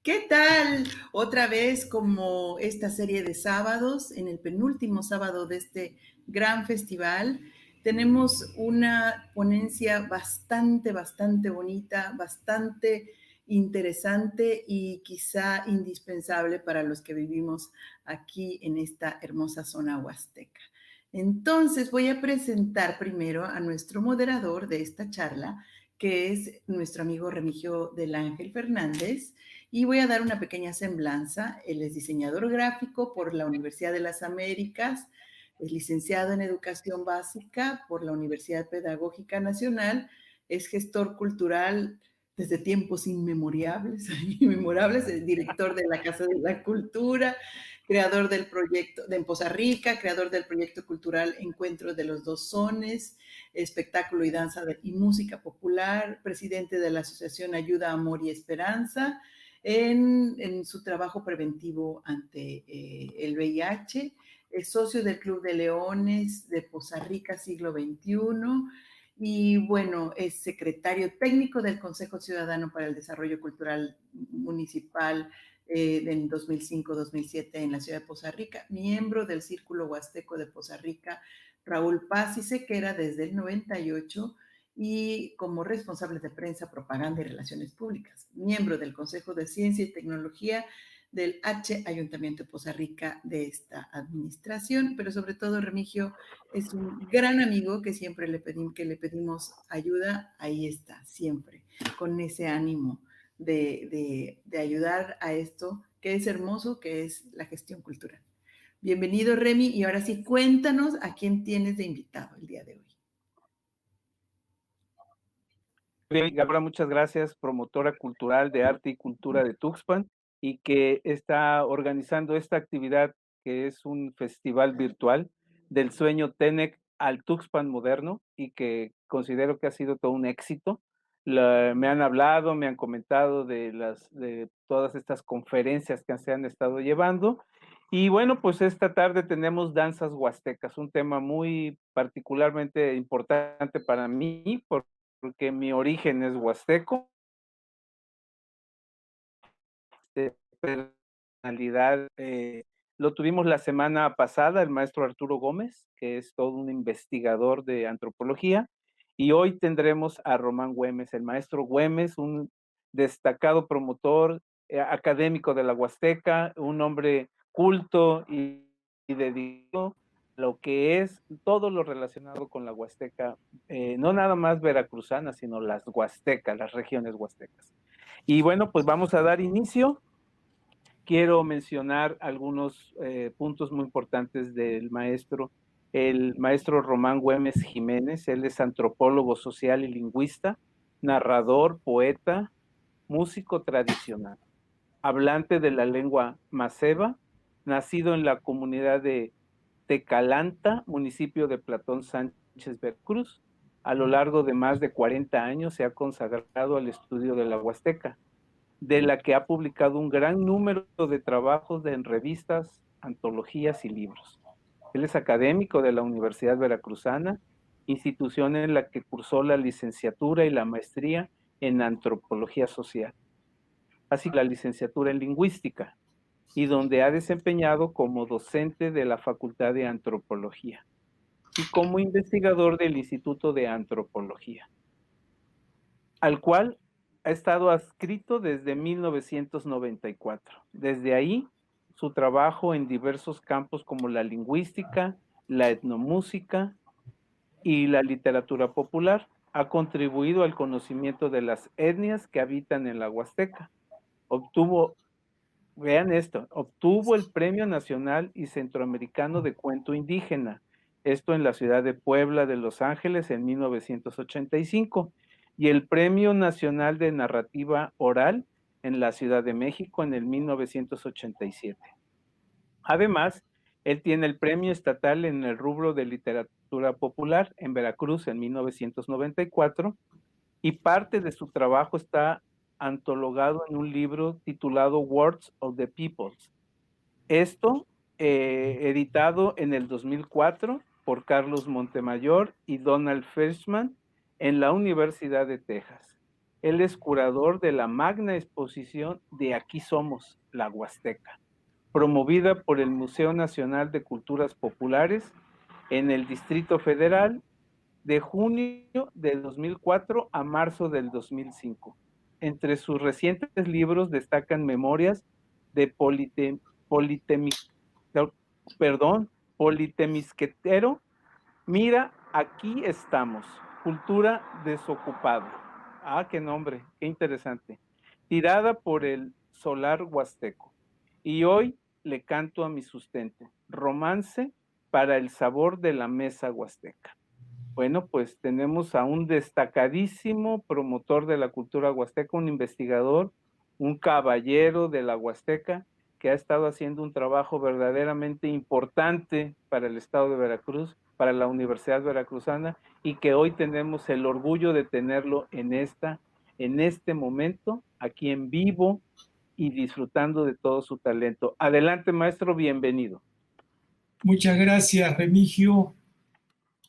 ¿Qué tal? Otra vez como esta serie de sábados, en el penúltimo sábado de este gran festival, tenemos una ponencia bastante bonita, bastante interesante y quizá indispensable para los que vivimos aquí en esta hermosa zona huasteca. Entonces voy a presentar primero a nuestro moderador de esta charla, que es nuestro amigo Remigio del Ángel Fernández, y voy a dar una pequeña semblanza. Él es diseñador gráfico por la Universidad de las Américas, es licenciado en Educación Básica por la Universidad Pedagógica Nacional, es gestor cultural desde tiempos inmemorables, es director de la Casa de la Cultura, creador del proyecto de Poza Rica, creador del proyecto cultural Encuentro de los Dos Sones, espectáculo y danza y música popular, presidente de la Asociación Ayuda, Amor y Esperanza, en su trabajo preventivo ante el VIH, es socio del Club de Leones de Poza Rica Siglo XXI y bueno, es secretario técnico del Consejo Ciudadano para el Desarrollo Cultural Municipal en 2005-2007 en la ciudad de Poza Rica, miembro del Círculo Huasteco de Poza Rica, Raúl Paz y Sequera desde el 98 y como responsable de prensa, propaganda y relaciones públicas, miembro del Consejo de Ciencia y Tecnología del Ayuntamiento de Poza Rica de esta administración, pero sobre todo Remigio es un gran amigo que siempre le pedimos ayuda, ahí está, siempre, con ese ánimo de ayudar a esto que es hermoso, que es la gestión cultural. Bienvenido, Remy, y ahora sí, cuéntanos a quién tienes de invitado el día de hoy. Bien, Gabriela, muchas gracias, promotora cultural de arte y cultura de Tuxpan, y que está organizando esta actividad que es un festival virtual del sueño Tenec al Tuxpan moderno y que considero que ha sido todo un éxito. Me han hablado, me han comentado de todas estas conferencias que se han estado llevando. Y bueno, pues esta tarde tenemos danzas huastecas, un tema muy particularmente importante para mí, porque mi origen es huasteco, de personalidad, lo tuvimos la semana pasada, el maestro Arturo Gómez, que es todo un investigador de antropología, y hoy tendremos a Román Güemes, el maestro Güemes, un destacado promotor académico de la Huasteca, un hombre culto y dedicado a lo que es todo lo relacionado con la Huasteca, no nada más veracruzana, sino las huastecas, las regiones huastecas. Y bueno, pues vamos a dar inicio. Quiero mencionar algunos puntos muy importantes del maestro. El maestro Román Güemes Jiménez, él es antropólogo social y lingüista, narrador, poeta, músico tradicional, hablante de la lengua maceba, nacido en la comunidad de Tecalanta, municipio de Platón Sánchez Veracruz. A lo largo de más de 40 años se ha consagrado al estudio de la Huasteca, de la que ha publicado un gran número de trabajos en revistas, antologías y libros. Él es académico de la Universidad Veracruzana, institución en la que cursó la licenciatura y la maestría en antropología social, así como la licenciatura en lingüística, y donde ha desempeñado como docente de la Facultad de Antropología y como investigador del Instituto de Antropología, al cual ha estado adscrito desde 1994. Desde ahí, su trabajo en diversos campos como la lingüística, la etnomúsica y la literatura popular ha contribuido al conocimiento de las etnias que habitan en la Huasteca. Vean esto, obtuvo el Premio Nacional y Centroamericano de Cuento Indígena, esto en la ciudad de Puebla de Los Ángeles en 1985, y el Premio Nacional de Narrativa Oral en la Ciudad de México en el 1987. Además, él tiene el Premio Estatal en el rubro de Literatura Popular en Veracruz en 1994, y parte de su trabajo está antologado en un libro titulado Words of the Peoples. Esto editado en el 2004 por Carlos Montemayor y Donald Fishman en la Universidad de Texas. Él es curador de la magna exposición de Aquí Somos, la Huasteca, promovida por el Museo Nacional de Culturas Populares en el Distrito Federal de junio de 2004 a marzo del 2005. Entre sus recientes libros destacan Memorias de Politemisquetero, Mira, aquí estamos, Cultura Desocupada. Ah, qué nombre, qué interesante. Tirada por el solar huasteco. Y hoy le canto a mi sustento, Romance para el sabor de la mesa huasteca. Bueno, pues tenemos a un destacadísimo promotor de la cultura huasteca, un investigador, un caballero de la Huasteca, que ha estado haciendo un trabajo verdaderamente importante para el estado de Veracruz, para la Universidad Veracruzana, y que hoy tenemos el orgullo de tenerlo en este momento, aquí en vivo y disfrutando de todo su talento. Adelante, maestro, bienvenido. Muchas gracias, Remigio.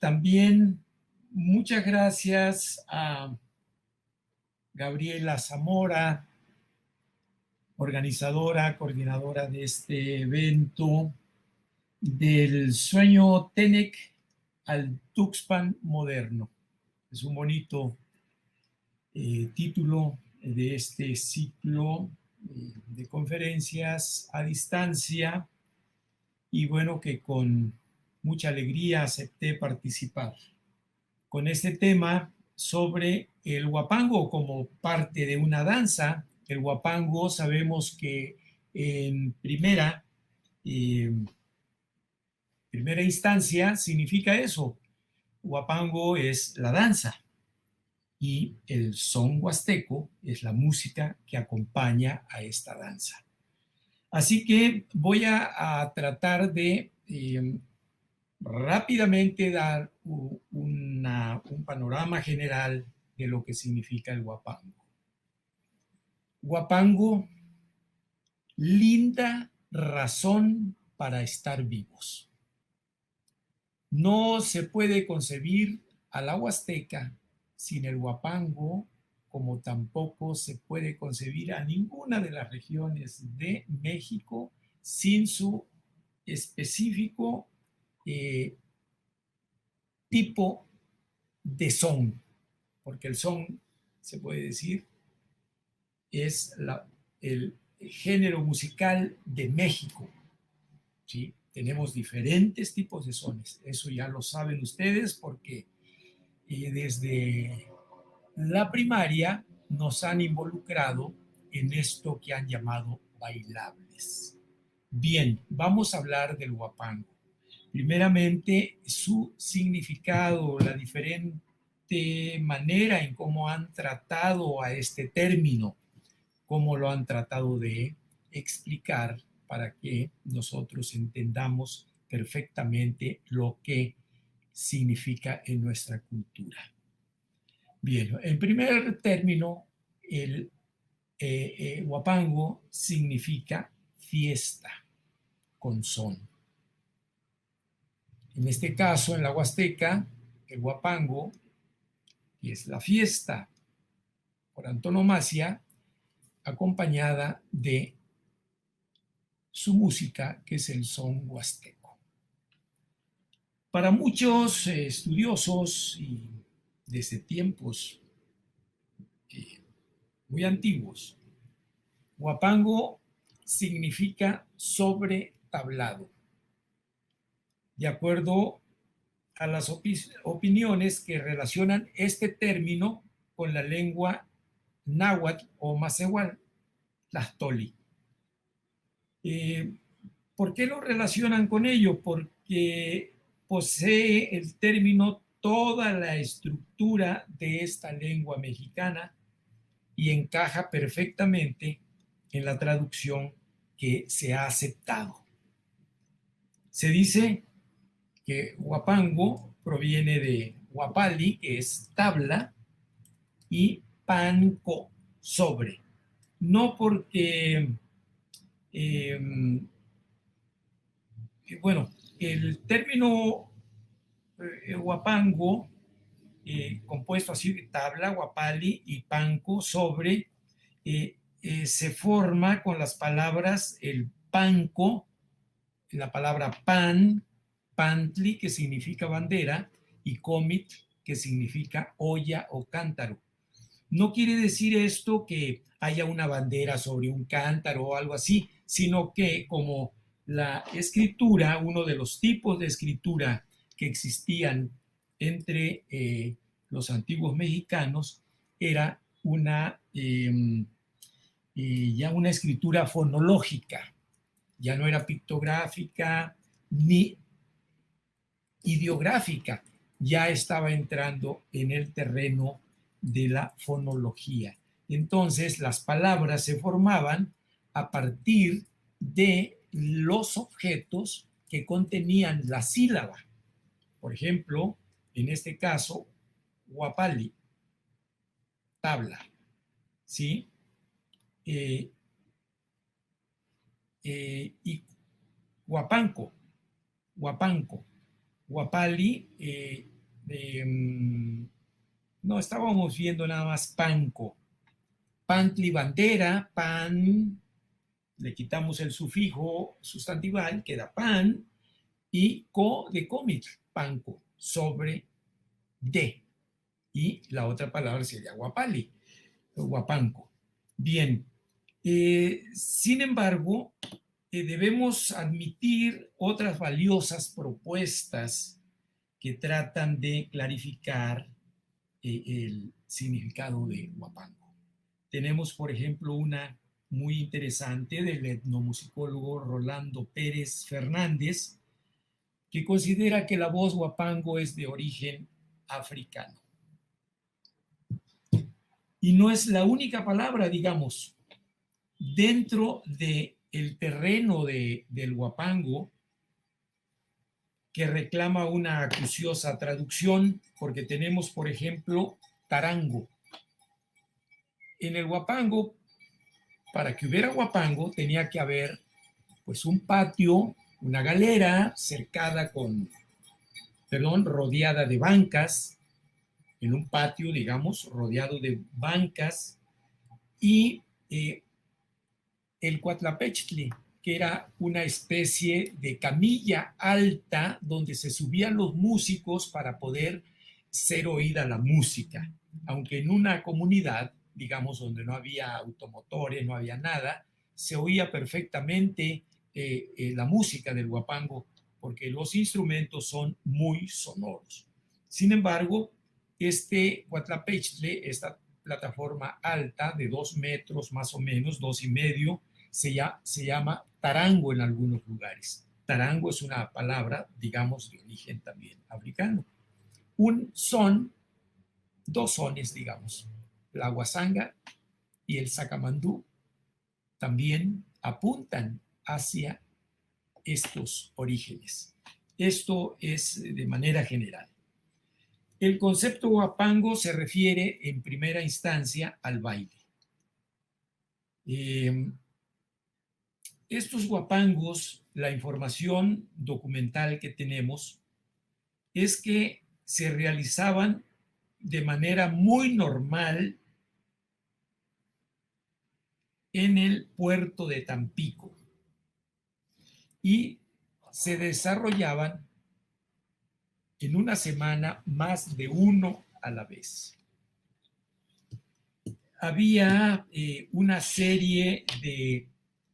También muchas gracias a Gabriela Zamora, organizadora, coordinadora de este evento, del sueño Tenec al Tuxpan moderno. Es un bonito título de este ciclo de conferencias a distancia, y bueno, que con mucha alegría acepté participar con este tema sobre el huapango como parte de una danza. El huapango sabemos que en primera instancia significa eso. Huapango es la danza y el son huasteco es la música que acompaña a esta danza. Así que voy a tratar de rápidamente dar un panorama general de lo que significa el huapango. Huapango, linda razón para estar vivos. No se puede concebir a la Huasteca sin el huapango, como tampoco se puede concebir a ninguna de las regiones de México sin su específico tipo de son, porque el son, se puede decir, es el género musical de México, ¿sí? Tenemos diferentes tipos de sones, eso ya lo saben ustedes porque desde la primaria nos han involucrado en esto que han llamado bailables. Bien, vamos a hablar del huapango. Primeramente, su significado, la diferente manera en cómo han tratado a este término, cómo lo han tratado de explicar para que nosotros entendamos perfectamente lo que significa en nuestra cultura. Bien, en primer término, el huapango significa fiesta con son. En este caso, en la Huasteca, el huapango, que es la fiesta por antonomasia, acompañada de su música, que es el son huasteco. Para muchos estudiosos y desde tiempos muy antiguos, huapango significa sobre tablado. De acuerdo a las opiniones que relacionan este término con la lengua náhuatl o macehual, tlastoli. ¿Por qué lo relacionan con ello? Porque posee el término toda la estructura de esta lengua mexicana y encaja perfectamente en la traducción que se ha aceptado. Se dice que huapango proviene de huapali, que es tabla, y panco, sobre. No porque, bueno, el término huapango compuesto así de tabla, huapali y panco, sobre, se forma con las palabras el panco, la palabra pan, pantli, que significa bandera, y comit, que significa olla o cántaro. No quiere decir esto que haya una bandera sobre un cántaro o algo así, sino que como la escritura, uno de los tipos de escritura que existían entre los antiguos mexicanos, era ya una escritura fonológica, ya no era pictográfica ni ideográfica, ya estaba entrando en el terreno de la fonología. Entonces, las palabras se formaban a partir de los objetos que contenían la sílaba. Por ejemplo, en este caso, huapali, tabla, ¿sí? Y huapanco, huapali, no, estábamos viendo nada más panco, pantli, bandera, pan, le quitamos el sufijo sustantival, queda pan, y co de cómic, panco, sobre de, y la otra palabra sería huapali, huapanco. Bien, sin embargo, debemos admitir otras valiosas propuestas que tratan de clarificar el significado de huapango. Tenemos, por ejemplo, una muy interesante del etnomusicólogo Rolando Pérez Fernández, que considera que la voz huapango es de origen africano. Y no es la única palabra, digamos, dentro del terreno del huapango que reclama una acuciosa traducción, porque tenemos, por ejemplo, tarango. En el huapango, para que hubiera huapango, tenía que haber pues un patio, una galera cercada rodeada de bancas, en un patio, digamos, rodeado de bancas, y el cuatlapechtli, que era una especie de camilla alta donde se subían los músicos para poder ser oída la música, aunque en una comunidad, digamos, donde no había automotores, no había nada, se oía perfectamente la música del huapango, porque los instrumentos son muy sonoros. Sin embargo, este cuatlapechtli, esta plataforma alta de 2 metros más o menos, 2,5, se llama tarango en algunos lugares. Tarango es una palabra, digamos, de origen también africano. Un son, 2 sones, digamos, la guasanga y el sacamandú, también apuntan hacia estos orígenes. Esto es de manera general. El concepto huapango se refiere en primera instancia al baile. Estos huapangos, la información documental que tenemos es que se realizaban de manera muy normal en el puerto de Tampico y se desarrollaban en una semana más de uno a la vez. Había una serie de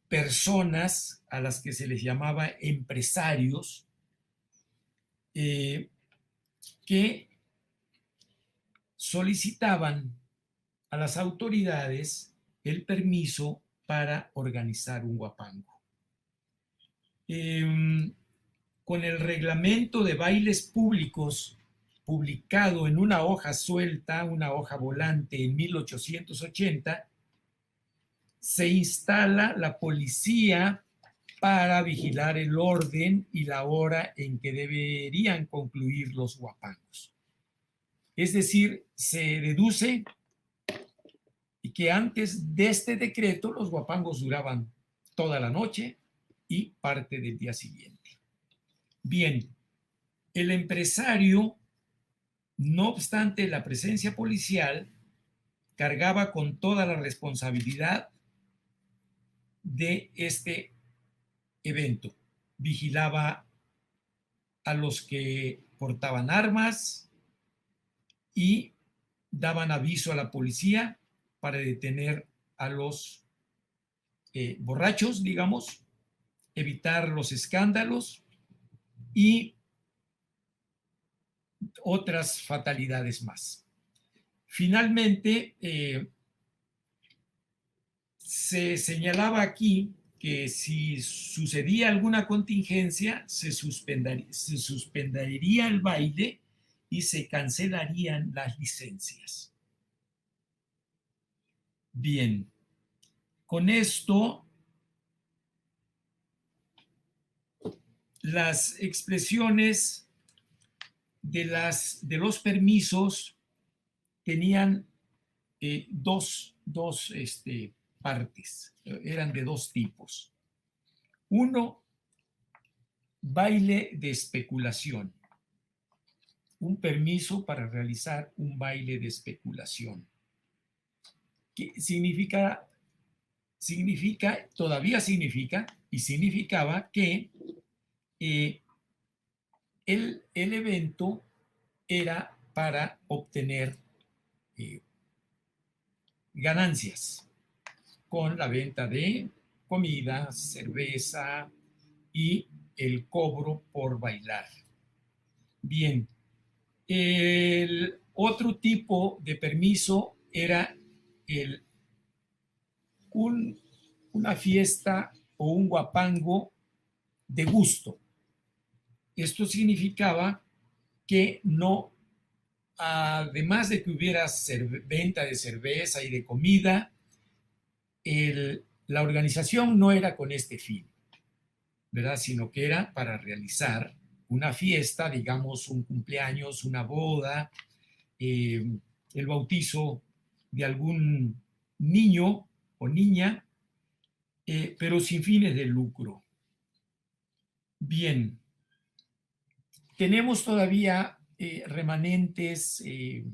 personas a las que se les llamaba empresarios que solicitaban a las autoridades el permiso para organizar un huapango. Con el reglamento de bailes públicos publicado en una hoja suelta, una hoja volante en 1880, se instala la policía para vigilar el orden y la hora en que deberían concluir los huapangos. Es decir, se deduce que antes de este decreto los huapangos duraban toda la noche y parte del día siguiente. Bien, el empresario No obstante, la presencia policial cargaba con toda la responsabilidad de este evento. Vigilaba a los que portaban armas y daban aviso a la policía para detener a los borrachos, digamos, evitar los escándalos y otras fatalidades más. Finalmente, se señalaba aquí que si sucedía alguna contingencia, se suspendería el baile y se cancelarían las licencias. Bien, con esto, las expresiones de los permisos tenían dos partes, eran de dos tipos. Uno, baile de especulación, un permiso para realizar un baile de especulación, que todavía significa y significaba que el evento era para obtener ganancias con la venta de comida, cerveza y el cobro por bailar. Bien, el otro tipo de permiso era una fiesta o un guapango de gusto. Esto significaba que no, además de que hubiera venta de cerveza y de comida, la organización no era con este fin, ¿verdad? Sino que era para realizar una fiesta, digamos un cumpleaños, una boda, el bautizo de algún niño o niña, pero sin fines de lucro. Bien, tenemos todavía remanentes de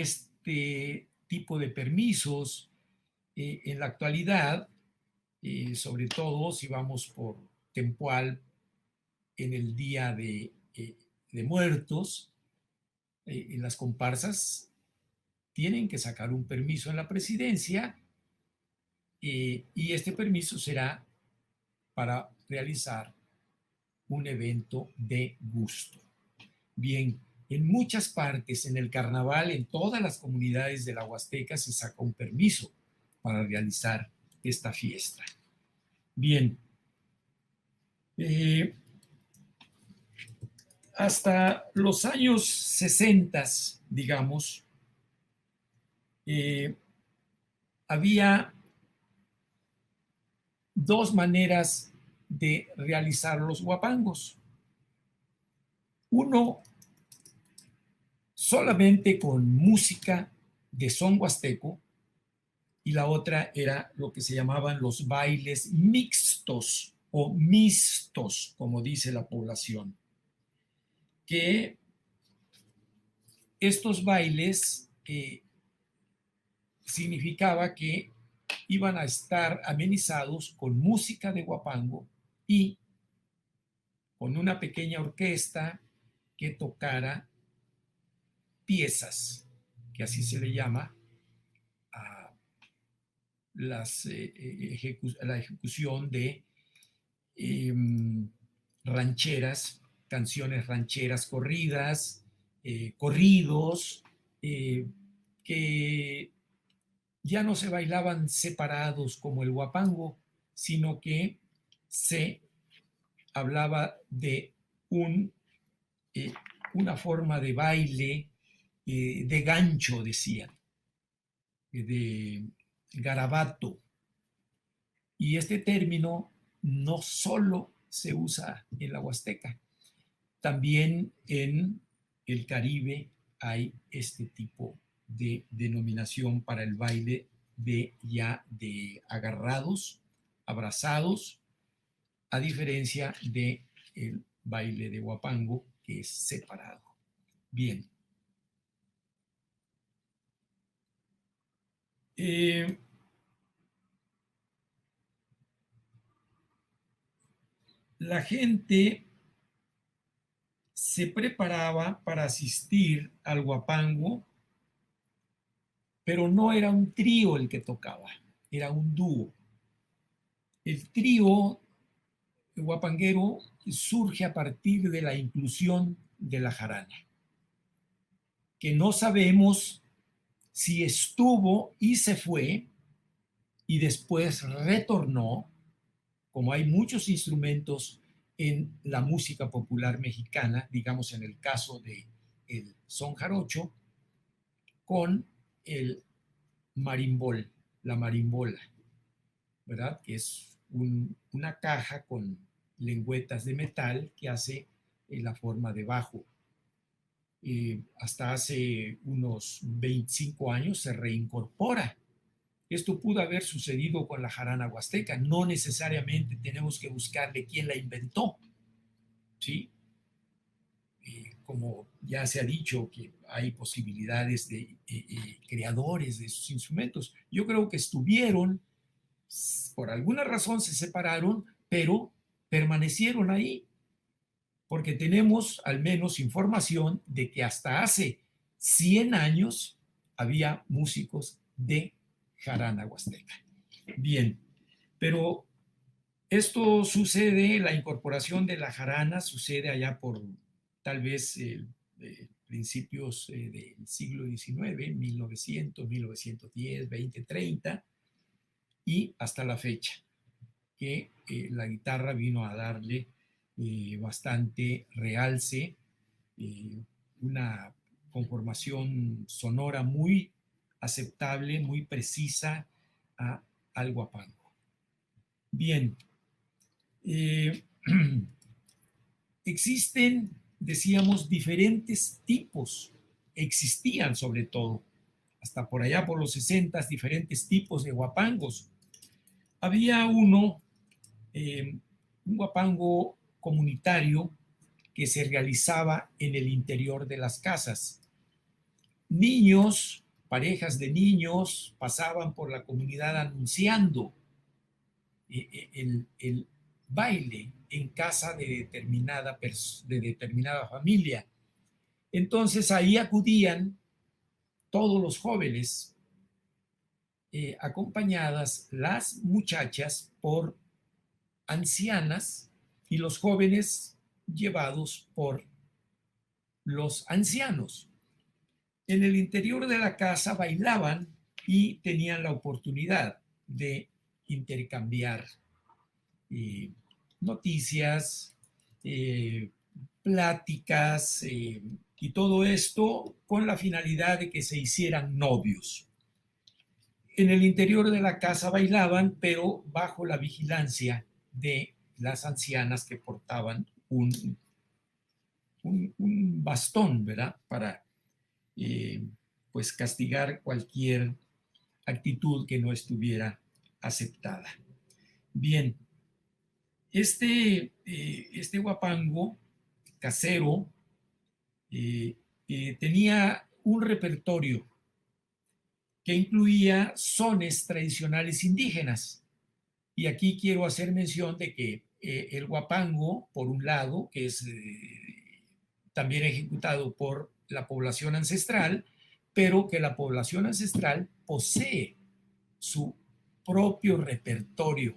este tipo de permisos en la actualidad, sobre todo si vamos por temporal en el Día de Muertos, en las comparsas tienen que sacar un permiso en la presidencia y este permiso será para realizar un evento de gusto. Bien, en muchas partes, en el carnaval, en todas las comunidades de la Huasteca se saca un permiso para realizar esta fiesta. Bien, hasta los años 60, digamos, había dos maneras de realizar los guapangos. Uno, solamente con música de son huasteco, y la otra era lo que se llamaban los bailes mixtos o mixtos, como dice la población, que estos bailes significaba que iban a estar amenizados con música de guapango y con una pequeña orquesta que tocara piezas, que así se le llama a la ejecución de rancheras, canciones rancheras corridas, corridos, que ya no se bailaban separados como el guapango, sino que se hablaba de una forma de baile de gancho, decían, de garabato. Y este término no solo se usa en la Huasteca, también en el Caribe hay este tipo de denominación para el baile de agarrados, abrazados, a diferencia del baile de guapango, que es separado. Bien. La gente se preparaba para asistir al huapango, pero no era un trío el que tocaba, era un dúo. El trío huapanguero surge a partir de la inclusión de la jarana, que no sabemos si estuvo y se fue y después retornó, como hay muchos instrumentos en la música popular mexicana, digamos en el caso de el son jarocho, con el marimbol, la marimbola, ¿verdad? Que es una caja con lengüetas de metal que hace la forma de bajo. Hasta hace unos 25 años se reincorpora. Esto pudo haber sucedido con la jarana huasteca. No necesariamente tenemos que buscarle quién la inventó, ¿sí? Como ya se ha dicho que hay posibilidades de creadores de esos instrumentos. Yo creo que estuvieron, por alguna razón se separaron, pero permanecieron ahí, porque tenemos al menos información de que hasta hace 100 años había músicos de jarana huasteca. Bien, pero esto sucede, la incorporación de la jarana sucede allá por tal vez principios del siglo XIX, 1900, 1910, 20, 30, y hasta la fecha, que la guitarra vino a darle bastante realce, una conformación sonora muy aceptable, muy precisa al huapango. Bien, existen, decíamos, diferentes tipos, existían sobre todo, hasta por allá por los 60, diferentes tipos de huapangos. Había un huapango comunitario que se realizaba en el interior de las casas. Niños, parejas de niños, pasaban por la comunidad anunciando el baile en casa de determinada familia. Entonces ahí acudían todos los jóvenes, acompañadas las muchachas por ancianas y los jóvenes llevados por los ancianos. En el interior de la casa bailaban y tenían la oportunidad de intercambiar noticias, pláticas y todo esto con la finalidad de que se hicieran novios. En el interior de la casa bailaban, pero bajo la vigilancia de las ancianas que portaban un bastón, ¿verdad? Para pues castigar cualquier actitud que no estuviera aceptada. Bien, este huapango casero tenía un repertorio que incluía sones tradicionales indígenas. Y aquí quiero hacer mención de que el huapango, por un lado, que es también ejecutado por la población ancestral, pero que la población ancestral posee su propio repertorio,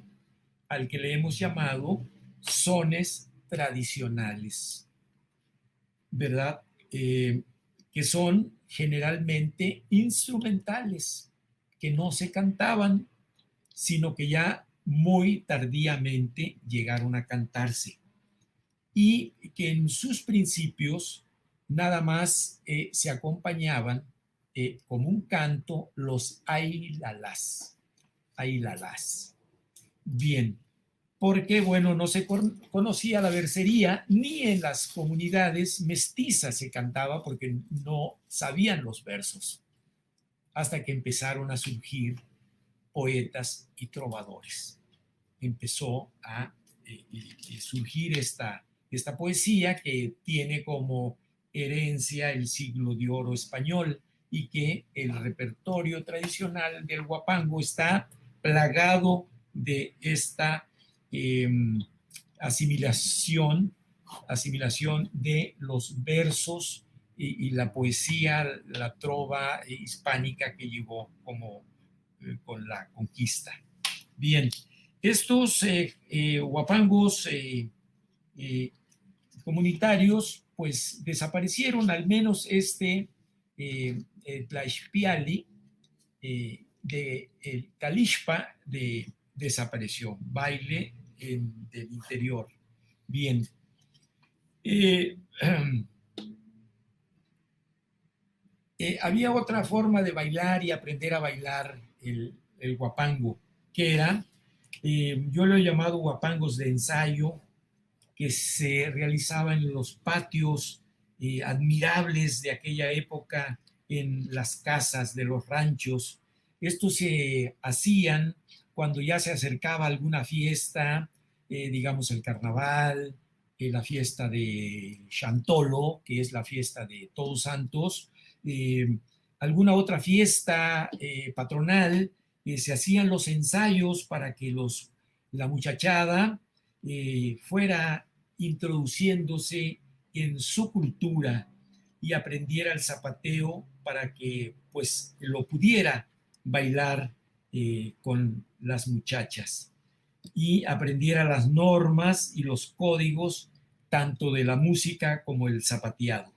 al que le hemos llamado sones tradicionales, ¿verdad? Que son generalmente instrumentales, que no se cantaban, sino que ya muy tardíamente llegaron a cantarse, y que en sus principios nada más se acompañaban como un canto los ailalás. Ailalás. Bien, porque bueno, no se conocía la versería, ni en las comunidades mestizas se cantaba porque no sabían los versos, hasta que empezaron a surgir poetas y trovadores. Empezó a surgir esta poesía que tiene como herencia el siglo de oro español y que el repertorio tradicional del huapango está plagado de esta asimilación de los versos y la poesía, la trova hispánica que llegó como con la conquista. Bien, estos huapangos comunitarios pues desaparecieron, al menos Tlaixpiali de el Calixpa desapareció, baile del interior. Bien. Había otra forma de bailar y aprender a bailar el huapango, que era, yo lo he llamado huapangos de ensayo, que se realizaban en los patios admirables de aquella época en las casas de los ranchos. Estos se hacían cuando ya se acercaba alguna fiesta, digamos el carnaval, la fiesta de Chantolo, que es la fiesta de Todos Santos, alguna otra fiesta patronal, se hacían los ensayos para que la muchachada fuera introduciéndose en su cultura y aprendiera el zapateo para que pues lo pudiera bailar con las muchachas y aprendiera las normas y los códigos tanto de la música como el zapateado.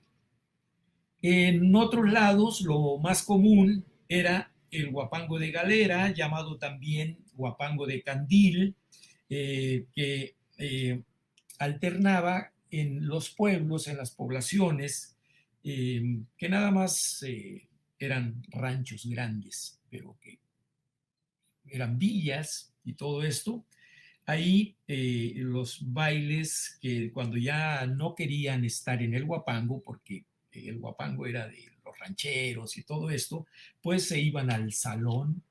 En otros lados, lo más común era el huapango de galera, llamado también huapango de candil, que alternaba en los pueblos, en las poblaciones, que nada más eran ranchos grandes, pero que eran villas y todo esto. Ahí los bailes que cuando ya no querían estar en el huapango, porque el huapango era de los rancheros y todo esto, pues se iban al salón,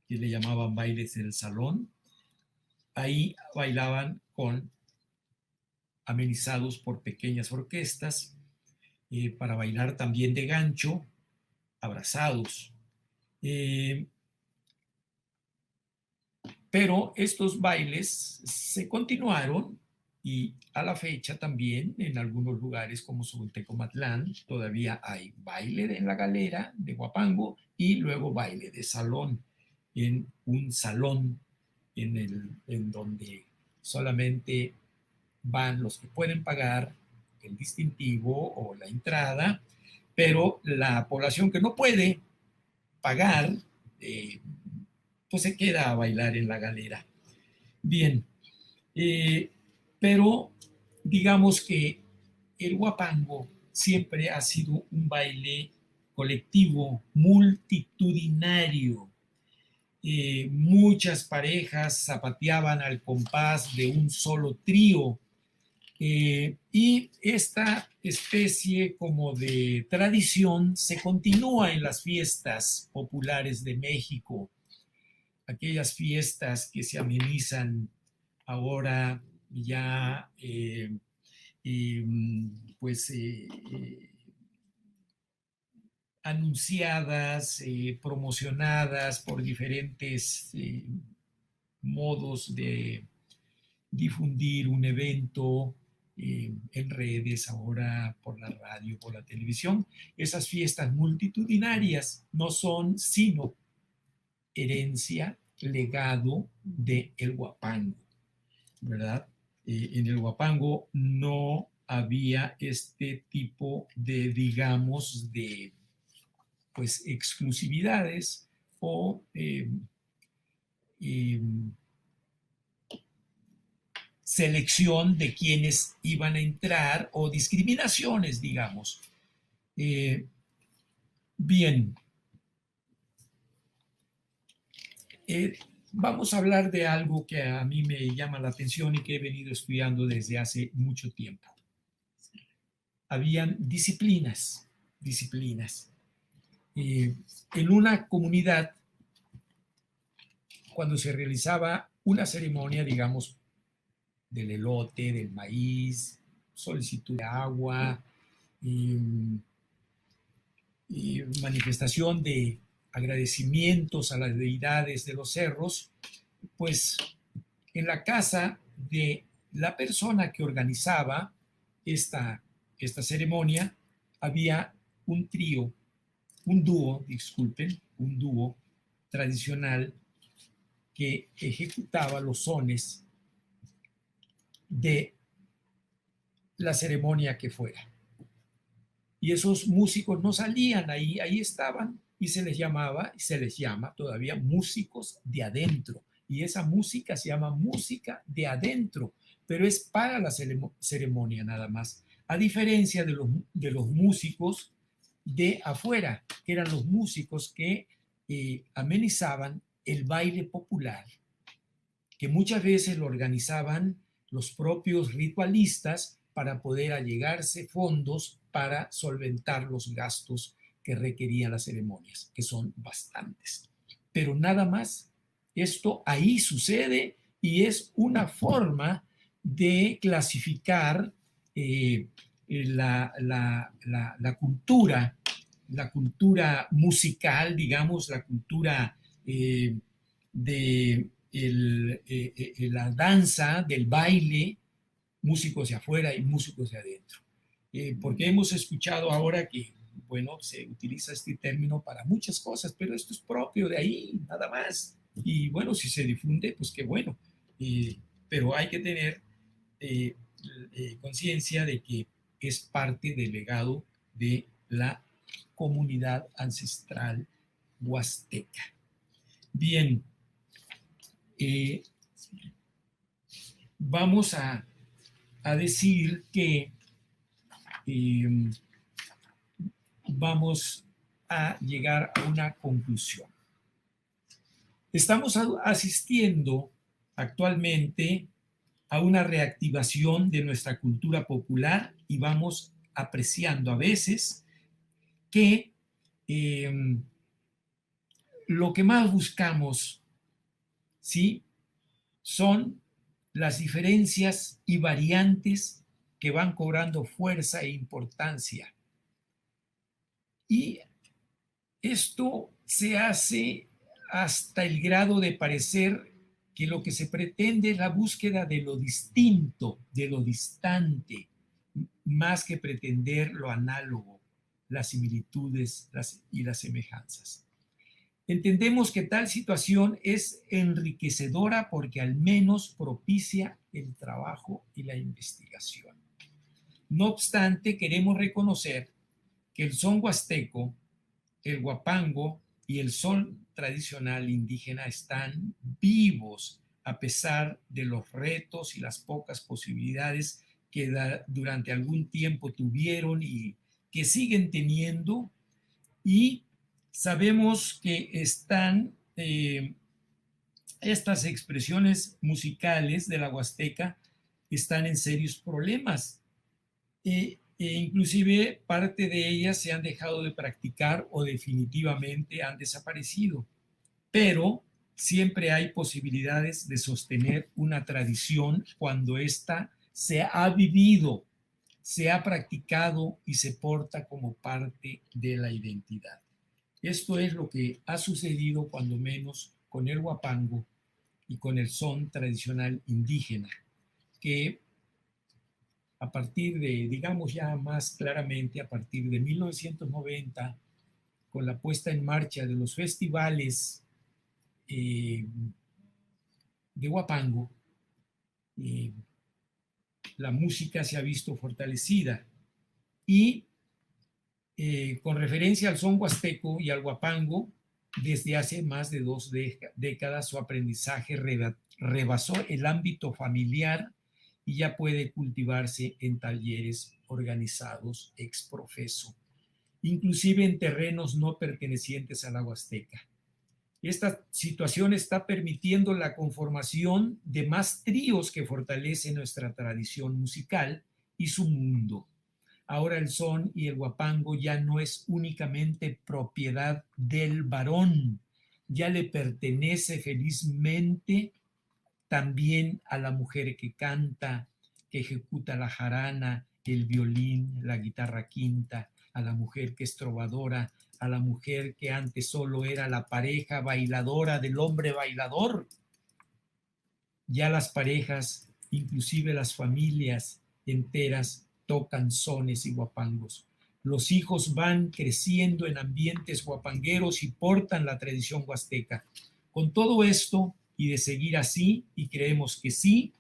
que le llamaban bailes del salón. Ahí bailaban amenizados por pequeñas orquestas, para bailar también de gancho, abrazados. Pero estos bailes se continuaron y a la fecha también en algunos lugares como Tecomatlán todavía hay baile en la galera de huapango y luego baile de salón en un salón en donde solamente van los que pueden pagar el distintivo o la entrada, pero la población que no puede pagar pues se queda a bailar en la galera. Bien, pero digamos que el huapango siempre ha sido un baile colectivo, multitudinario. Muchas parejas zapateaban al compás de un solo trío, y esta especie como de tradición se continúa en las fiestas populares de México, aquellas fiestas que se amenizan ahora ya anunciadas, promocionadas por diferentes modos de difundir un evento en redes, ahora por la radio, por la televisión. Esas fiestas multitudinarias no son sino herencia, legado del huapango, ¿verdad? En el huapango no había este tipo de, digamos, de pues exclusividades o selección de quienes iban a entrar o discriminaciones, digamos. Bien. Vamos a hablar de algo que a mí me llama la atención y que he venido estudiando desde hace mucho tiempo. Habían disciplinas. En una comunidad, cuando se realizaba una ceremonia, digamos, del elote, del maíz, solicitud de agua, y manifestación de agradecimientos a las deidades de los cerros, pues en la casa de la persona que organizaba esta ceremonia había un trío, un dúo tradicional que ejecutaba los sones de la ceremonia que fuera. Y esos músicos no salían ahí estaban, y se les llamaba, y se les llama todavía músicos de adentro. Y esa música se llama música de adentro, pero es para la ceremonia nada más. A diferencia de los músicos de afuera, que eran los músicos que amenizaban el baile popular, que muchas veces lo organizaban los propios ritualistas para poder allegarse fondos para solventar los gastos que requerían las ceremonias, que son bastantes. Pero nada más, esto ahí sucede y es una forma de clasificar la cultura musical, digamos, la cultura de la danza, del baile, músicos de afuera y músicos de adentro. Porque hemos escuchado ahora que, bueno, se utiliza este término para muchas cosas, pero esto es propio de ahí, nada más. Y bueno, si se difunde, pues qué bueno. Pero hay que tener conciencia de que es parte del legado de la comunidad ancestral huasteca. Bien, vamos a decir que vamos a llegar a una conclusión. Estamos asistiendo actualmente a una reactivación de nuestra cultura popular y vamos apreciando a veces que lo que más buscamos, ¿sí?, son las diferencias y variantes que van cobrando fuerza e importancia. Y esto se hace hasta el grado de parecer que lo que se pretende es la búsqueda de lo distinto, de lo distante, más que pretender lo análogo, las similitudes y las semejanzas. Entendemos que tal situación es enriquecedora porque al menos propicia el trabajo y la investigación. No obstante, queremos reconocer que el son huasteco, el huapango y el son tradicional indígena están vivos a pesar de los retos y las pocas posibilidades que durante algún tiempo tuvieron y que siguen teniendo, y sabemos que están estas expresiones musicales de la Huasteca están en serios problemas. Inclusive parte de ellas se han dejado de practicar o definitivamente han desaparecido. Pero siempre hay posibilidades de sostener una tradición cuando ésta se ha vivido, se ha practicado y se porta como parte de la identidad. Esto es lo que ha sucedido cuando menos con el huapango y con el son tradicional indígena, que a partir de, digamos ya más claramente, a partir de 1990, con la puesta en marcha de los festivales de huapango, la música se ha visto fortalecida y con referencia al son huasteco y al huapango, desde hace más de 2 décadas su aprendizaje rebasó el ámbito familiar y ya puede cultivarse en talleres organizados ex profeso, inclusive en terrenos no pertenecientes a la Huasteca. Esta situación está permitiendo la conformación de más tríos que fortalecen nuestra tradición musical y su mundo. Ahora el son y el huapango ya no es únicamente propiedad del varón, ya le pertenece felizmente también a la mujer que canta, que ejecuta la jarana, el violín, la guitarra quinta, a la mujer que es trovadora, a la mujer que antes solo era la pareja bailadora del hombre bailador. Ya las parejas, inclusive las familias enteras, tocan sones y guapangos. Los hijos van creciendo en ambientes guapangueros y portan la tradición huasteca. Con todo esto y de seguir así, y creemos que sí,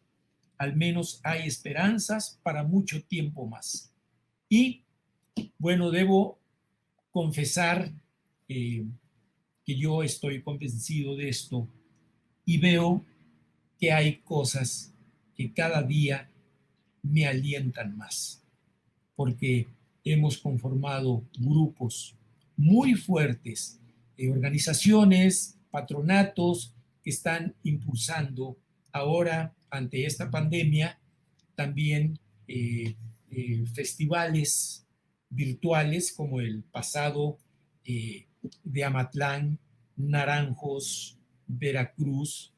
al menos hay esperanzas para mucho tiempo más. Y bueno, debo confesar que yo estoy convencido de esto y veo que hay cosas que cada día me alientan más, porque hemos conformado grupos muy fuertes, organizaciones, patronatos que están impulsando ahora ante esta pandemia también festivales virtuales como el pasado de Amatlán, Naranjos, Veracruz,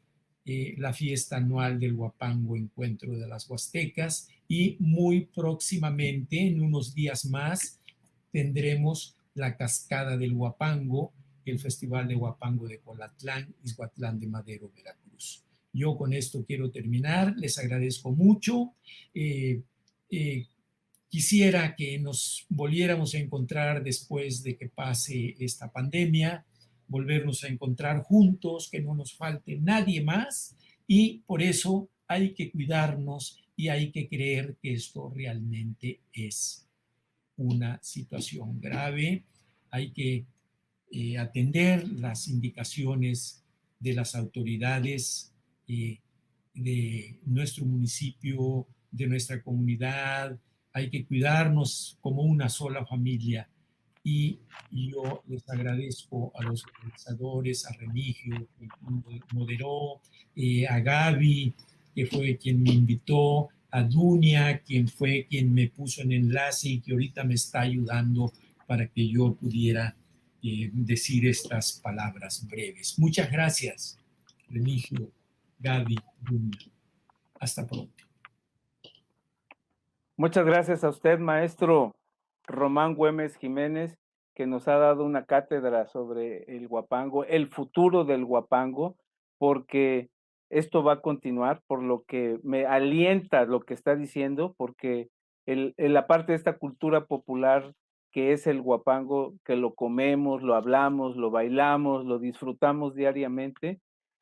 la fiesta anual del Huapango, Encuentro de las Huastecas, y muy próximamente, en unos días más, tendremos la Cascada del Huapango, el Festival de Huapango de Colatlán, Izhuatlán de Madero, Veracruz. Yo con esto quiero terminar, les agradezco mucho. Quisiera que nos volviéramos a encontrar después de que pase esta pandemia, volvernos a encontrar juntos, que no nos falte nadie más, y por eso hay que cuidarnos y hay que creer que esto realmente es una situación grave. Hay que atender las indicaciones de las autoridades de nuestro municipio, de nuestra comunidad. Hay que cuidarnos como una sola familia. Y yo les agradezco a los organizadores, a Remigio, que moderó, a Gaby, que fue quien me invitó, a Dunia, quien fue quien me puso en enlace y que ahorita me está ayudando para que yo pudiera decir estas palabras breves. Muchas gracias, Remigio, Gaby, Dunia. Hasta pronto. Muchas gracias a usted, maestro Román Güemes Jiménez, que nos ha dado una cátedra sobre el Huapango, el futuro del Huapango, porque esto va a continuar, por lo que me alienta lo que está diciendo, porque la parte de esta cultura popular que es el Huapango, que lo comemos, lo hablamos, lo bailamos, lo disfrutamos diariamente,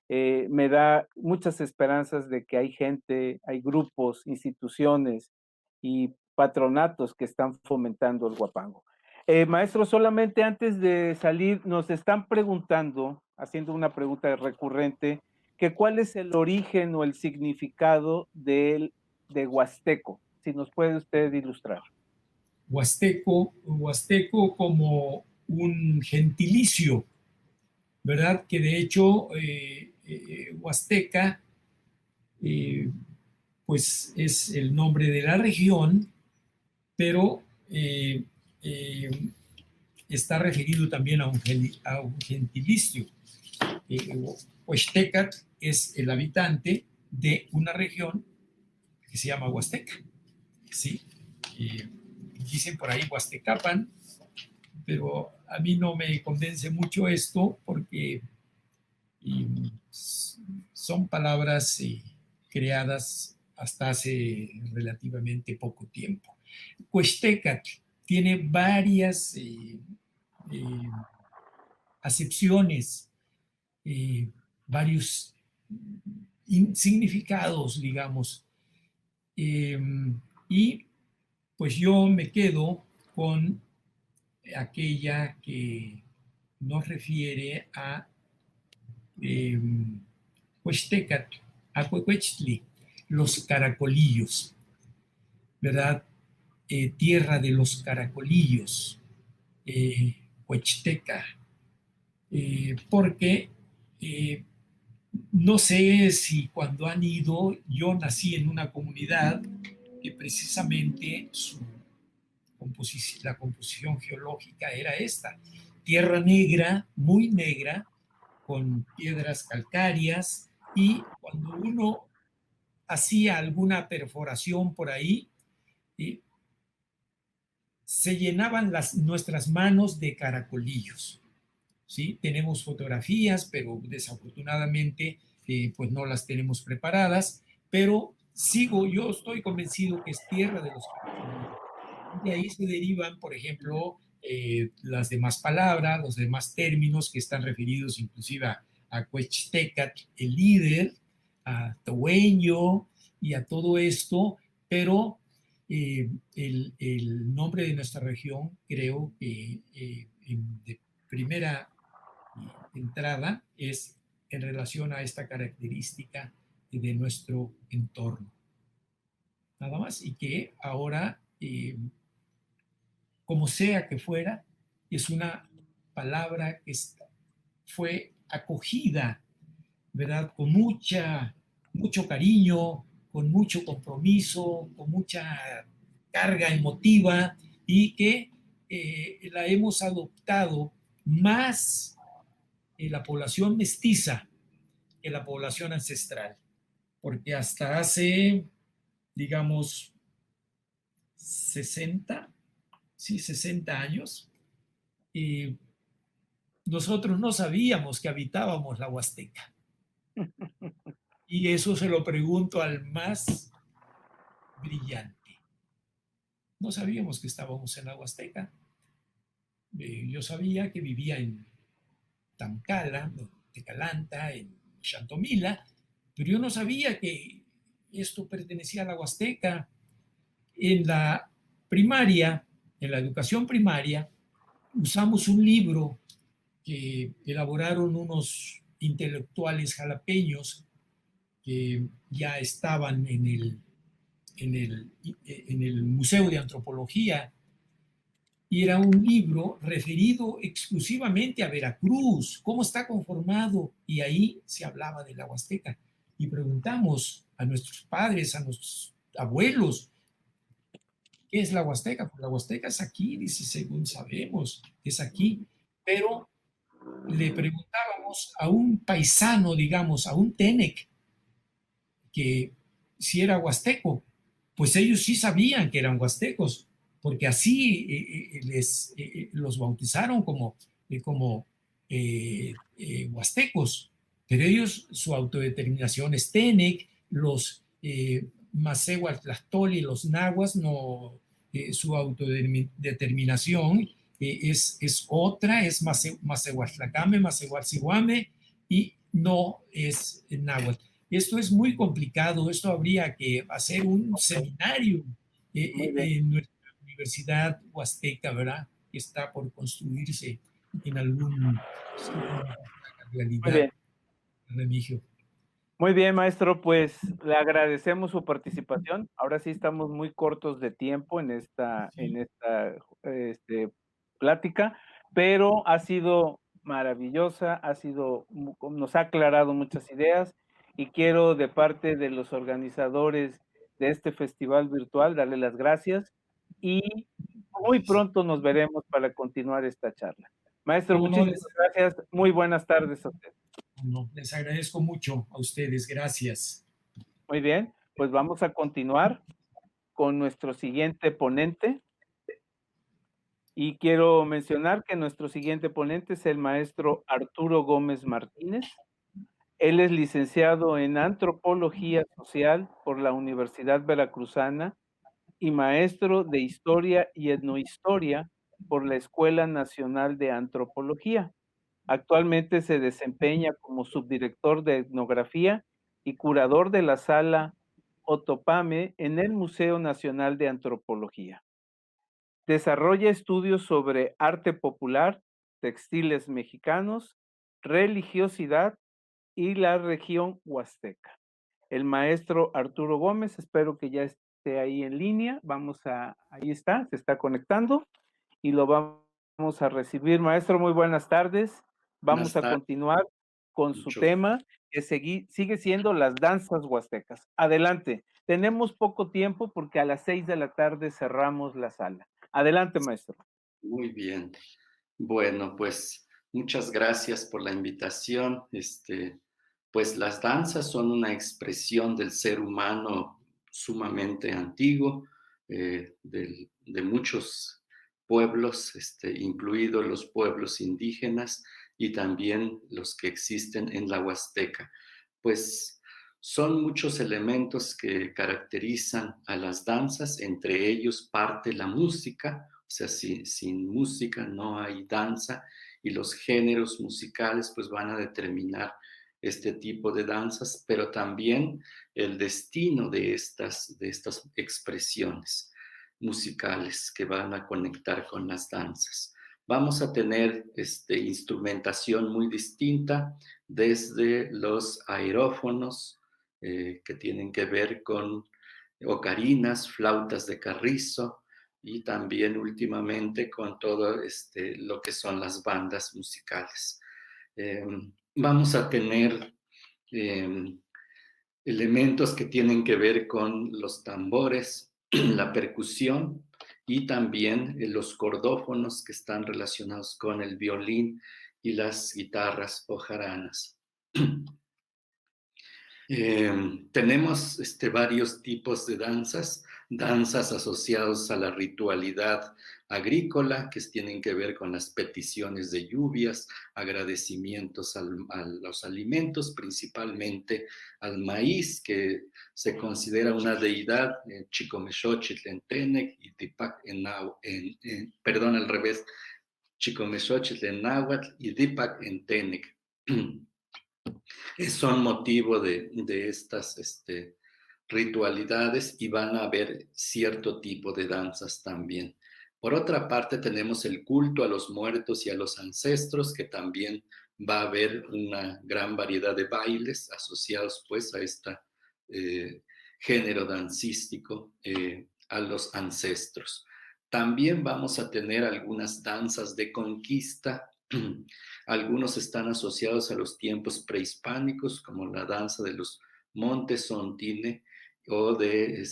me da muchas esperanzas de que hay gente, hay grupos, instituciones y patronatos que están fomentando el Huapango. Maestro, solamente antes de salir, nos están preguntando, haciendo una pregunta recurrente, que cuál es el origen o el significado de Huasteco. Si nos puede usted ilustrar. Huasteco como un gentilicio, ¿verdad? Que de hecho Huasteca pues es el nombre de la región, pero está referido también a un gentilicio. Huasteca es el habitante de una región que se llama Huasteca, ¿sí? Dicen por ahí Huastecapan, pero a mí no me convence mucho esto porque son palabras creadas hasta hace relativamente poco tiempo. Huastecatl tiene varias acepciones, varios significados, digamos. Y pues yo me quedo con aquella que nos refiere a Huastecatl, Acuecuechtli, los caracolillos, ¿verdad? Tierra de los caracolillos, Huasteca, porque no sé si cuando han ido, yo nací en una comunidad que precisamente la composición geológica era esta, tierra negra, muy negra, con piedras calcáreas, y cuando uno hacía alguna perforación por ahí, se llenaban nuestras manos de caracolillos. ¿Sí? Tenemos fotografías, pero desafortunadamente pues no las tenemos preparadas, pero yo estoy convencido que es tierra de los caracolillos. De ahí se derivan, por ejemplo, las demás palabras, los demás términos que están referidos inclusive a Cuechtecatl, el líder, a Tohueño y a todo esto, pero el nombre de nuestra región, creo que de primera entrada es en relación a esta característica de nuestro entorno. Nada más, y que ahora, como sea que fuera, es una palabra que fue acogida, ¿verdad? Con mucho cariño, con mucho compromiso, con mucha carga emotiva y que la hemos adoptado más la población mestiza que la población ancestral, porque hasta hace, digamos, 60 años, nosotros no sabíamos que habitábamos la Huasteca. Y eso se lo pregunto al más brillante. No sabíamos que estábamos en la Huasteca. Yo sabía que vivía en Tamcala, en Tecalanta, en Chantomila, pero yo no sabía que esto pertenecía a la Huasteca. En la primaria, en la educación primaria, usamos un libro que elaboraron unos intelectuales jalapeños que ya estaban en el Museo de Antropología, y era un libro referido exclusivamente a Veracruz, cómo está conformado, y ahí se hablaba de la Huasteca. Y preguntamos a nuestros padres, a nuestros abuelos, ¿qué es la Huasteca? Pues la Huasteca es aquí, dice, según sabemos, es aquí, pero le preguntábamos a un paisano, digamos, a un tenec, que si era huasteco, pues ellos sí sabían que eran huastecos, porque así los bautizaron como huastecos, pero ellos, su autodeterminación es tenec, los Macehuatlastoli, los nahuas, no, su autodeterminación es otra, es Macehuatlacame, Macehualcihuame, y no es náhuatl. Esto es muy complicado, esto habría que hacer un seminario en nuestra universidad huasteca, ¿verdad? Que está por construirse en algún realidad, Remigio. Muy bien, maestro, pues le agradecemos su participación. Ahora sí estamos muy cortos de tiempo en esta plática, pero ha sido maravillosa, nos ha aclarado muchas ideas y quiero de parte de los organizadores de este festival virtual darle las gracias y muy pronto nos veremos para continuar esta charla. Maestro, muchísimas gracias. Muy buenas tardes a usted. No, les agradezco mucho a ustedes, gracias. Muy bien, pues vamos a continuar con nuestro siguiente ponente. Y quiero mencionar que nuestro siguiente ponente es el maestro Arturo Gómez Martínez. Él es licenciado en Antropología Social por la Universidad Veracruzana y maestro de Historia y Etnohistoria por la Escuela Nacional de Antropología. Actualmente se desempeña como subdirector de etnografía y curador de la sala Otopame en el Museo Nacional de Antropología. Desarrolla estudios sobre arte popular, textiles mexicanos, religiosidad y la región huasteca. El maestro Arturo Gómez, espero que ya esté ahí en línea. Ahí está, se está conectando y lo vamos a recibir. Maestro, muy buenas tardes. Vamos a continuar con su tema, que sigue siendo las danzas huastecas. Adelante. Tenemos poco tiempo porque a las 6 de la tarde cerramos la sala. Adelante, maestro. Muy bien. Bueno, pues muchas gracias por la invitación. Pues las danzas son una expresión del ser humano sumamente antiguo, de muchos pueblos, incluidos los pueblos indígenas y también los que existen en la Huasteca. Pues son muchos elementos que caracterizan a las danzas, entre ellos parte la música, o sea, sin música no hay danza, y los géneros musicales pues van a determinar este tipo de danzas, pero también el destino de estas expresiones musicales que van a conectar con las danzas. Vamos a tener instrumentación muy distinta, desde los aerófonos, que tienen que ver con ocarinas, flautas de carrizo, y también últimamente con todo lo que son las bandas musicales. Vamos a tener elementos que tienen que ver con los tambores, la percusión y también los cordófonos, que están relacionados con el violín y las guitarras o jaranas. Tenemos varios tipos de danzas asociadas a la ritualidad agrícola, que tienen que ver con las peticiones de lluvias, agradecimientos a los alimentos, principalmente al maíz, que se considera una deidad, Chicomexochitl en Tenec y Tipac perdón, al revés, Chicomexochitl en náhuatl y Tipac en Tenec. Son motivo de estas ritualidades, y van a haber cierto tipo de danzas también. Por otra parte, tenemos el culto a los muertos y a los ancestros, que también va a haber una gran variedad de bailes asociados pues a este género dancístico, a los ancestros. También vamos a tener algunas danzas de conquista. Algunos están asociados a los tiempos prehispánicos, como la danza de los Montes Sontine, o de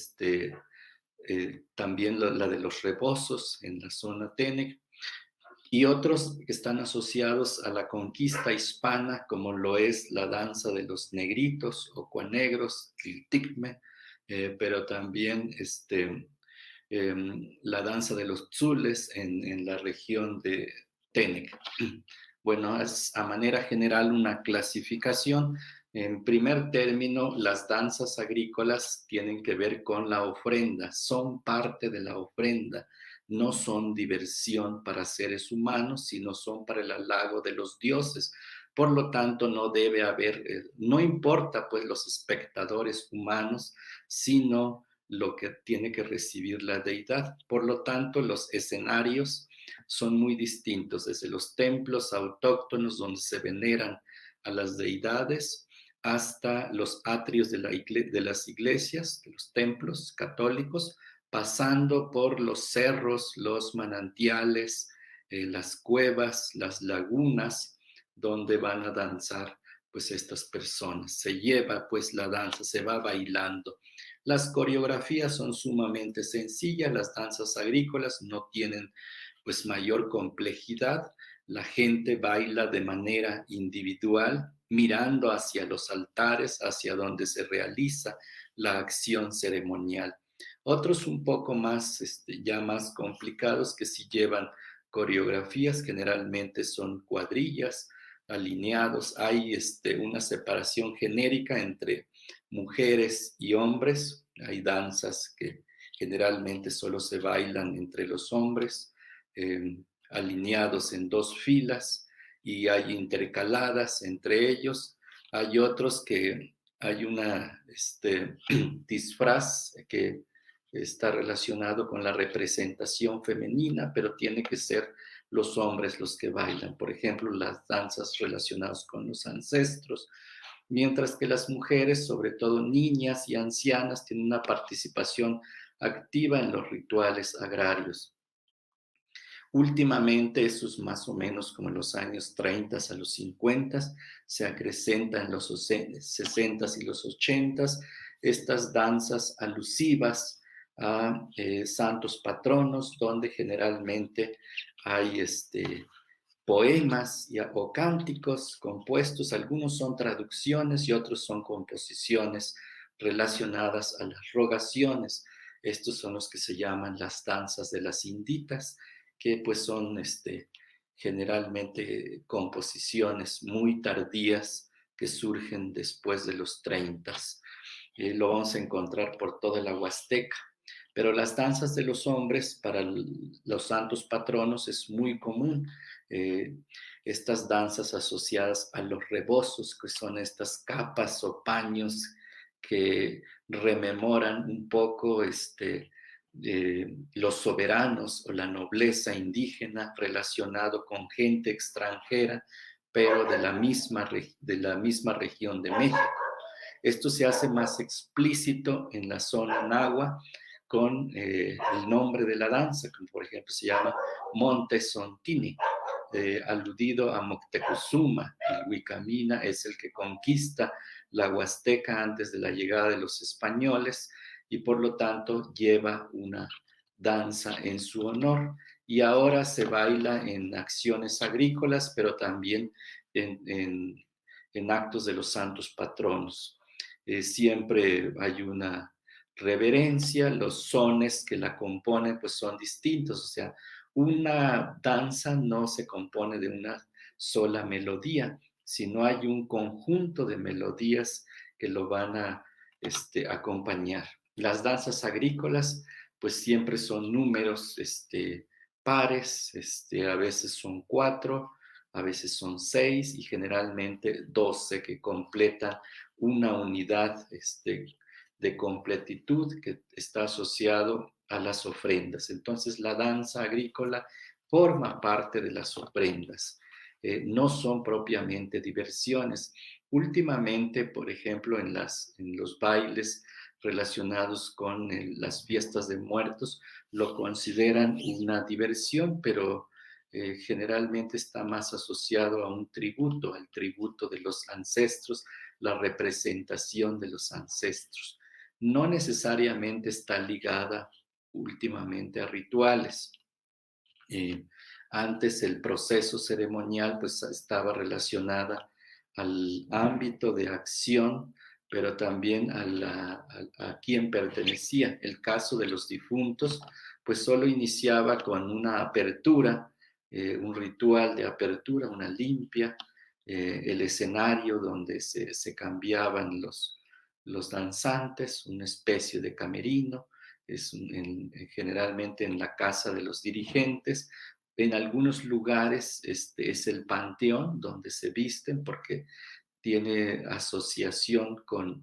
también la de los rebozos en la zona Tenec, y otros que están asociados a la conquista hispana, como lo es la danza de los negritos o cuanegros, Tlilticme, pero también la danza de los tzules en la región de Tenec. Bueno, es a manera general una clasificación. En primer término, las danzas agrícolas tienen que ver con la ofrenda, son parte de la ofrenda, no son diversión para seres humanos, sino son para el halago de los dioses. Por lo tanto, no debe haber, no importa pues los espectadores humanos, sino lo que tiene que recibir la deidad. Por lo tanto, los escenarios son muy distintos, desde los templos autóctonos donde se veneran a las deidades, hasta los atrios de las iglesias, de los templos católicos, pasando por los cerros, los manantiales, las cuevas, las lagunas, donde van a danzar pues estas personas. Se lleva pues la danza, se va bailando. Las coreografías son sumamente sencillas, las danzas agrícolas no tienen pues mayor complejidad. La gente baila de manera individual, mirando hacia los altares, hacia donde se realiza la acción ceremonial. Otros un poco más, ya más complicados, que sí llevan coreografías, generalmente son cuadrillas, alineados. Hay una separación genérica entre mujeres y hombres. Hay danzas que generalmente solo se bailan entre los hombres, alineados en dos filas, y hay intercaladas entre ellos. Hay otros que hay una disfraz que está relacionado con la representación femenina, pero tiene que ser los hombres los que bailan. Por ejemplo, las danzas relacionadas con los ancestros, mientras que las mujeres, sobre todo niñas y ancianas, tienen una participación activa en los rituales agrarios. Últimamente, eso es más o menos como en los años 30 a los 50, se acrecenta en los 60 y los 80 estas danzas alusivas a santos patronos, donde generalmente hay poemas o cánticos compuestos. Algunos son traducciones y otros son composiciones relacionadas a las rogaciones. Estos son los que se llaman las danzas de las inditas, que pues son generalmente composiciones muy tardías que surgen después de los 30. Lo vamos a encontrar por toda la Huasteca. Pero las danzas de los hombres para los santos patronos es muy común. Estas danzas asociadas a los rebozos, que son estas capas o paños que rememoran un poco los soberanos o la nobleza indígena relacionado con gente extranjera, pero de la misma región de México. Esto se hace más explícito en la zona nahua con el nombre de la danza, como por ejemplo se llama Monte Sontini, aludido a Moctezuma. El Huicamina es el que conquista la Huasteca antes de la llegada de los españoles y por lo tanto lleva una danza en su honor. Y ahora se baila en acciones agrícolas, pero también en actos de los santos patronos. Siempre hay una reverencia, los sones que la componen pues son distintos, o sea, una danza no se compone de una sola melodía, sino hay un conjunto de melodías que lo van a acompañar. Las danzas agrícolas pues siempre son números pares, a veces son 4, a veces son 6 y generalmente 12 que completan una unidad de completitud que está asociado a las ofrendas. Entonces la danza agrícola forma parte de las ofrendas. No son propiamente diversiones. Últimamente, por ejemplo, en los bailes relacionados con las fiestas de muertos, lo consideran una diversión, pero generalmente está más asociado a un tributo, al tributo de los ancestros, la representación de los ancestros. No necesariamente está ligada últimamente a rituales. Antes el proceso ceremonial pues estaba relacionada al ámbito de acción, pero también a quien pertenecía. El caso de los difuntos pues solo iniciaba con una apertura, un ritual de apertura, una limpia, el escenario donde se cambiaban los danzantes, una especie de camerino, generalmente en la casa de los dirigentes. En algunos lugares es el panteón donde se visten porque tiene asociación con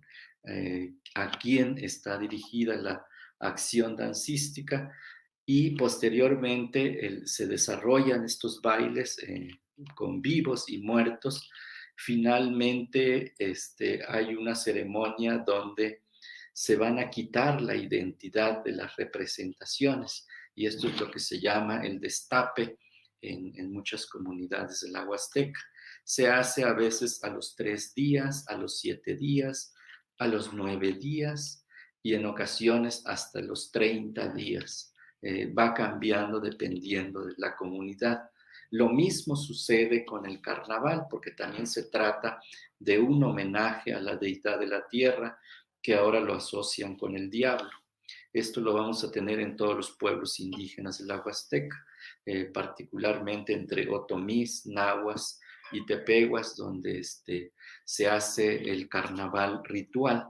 a quién está dirigida la acción dancística y posteriormente se desarrollan estos bailes con vivos y muertos. Finalmente hay una ceremonia donde se van a quitar la identidad de las representaciones y esto es lo que se llama el destape en muchas comunidades de la Huasteca. Se hace a veces a los 3 días, a los 7 días, a los 9 días y en ocasiones hasta los 30 días. Va cambiando dependiendo de la comunidad. Lo mismo sucede con el carnaval, porque también se trata de un homenaje a la deidad de la tierra, que ahora lo asocian con el diablo. Esto lo vamos a tener en todos los pueblos indígenas de la Huasteca, particularmente entre otomís, nahuas y tepehuas, donde se hace el carnaval ritual,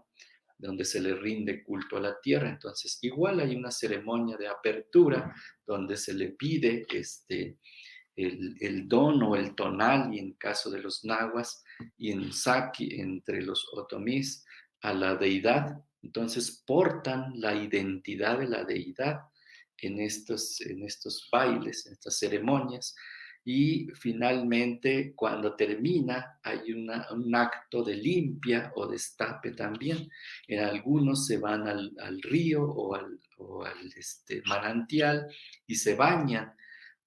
donde se le rinde culto a la tierra. Entonces, igual hay una ceremonia de apertura donde se le pide el don o el tonal, y en caso de los nahuas, y en saki, entre los otomís, a la deidad. Entonces portan la identidad de la deidad en estos bailes, en estas ceremonias, y finalmente cuando termina hay un acto de limpia o destape también. En algunos se van al río o al manantial y se bañan.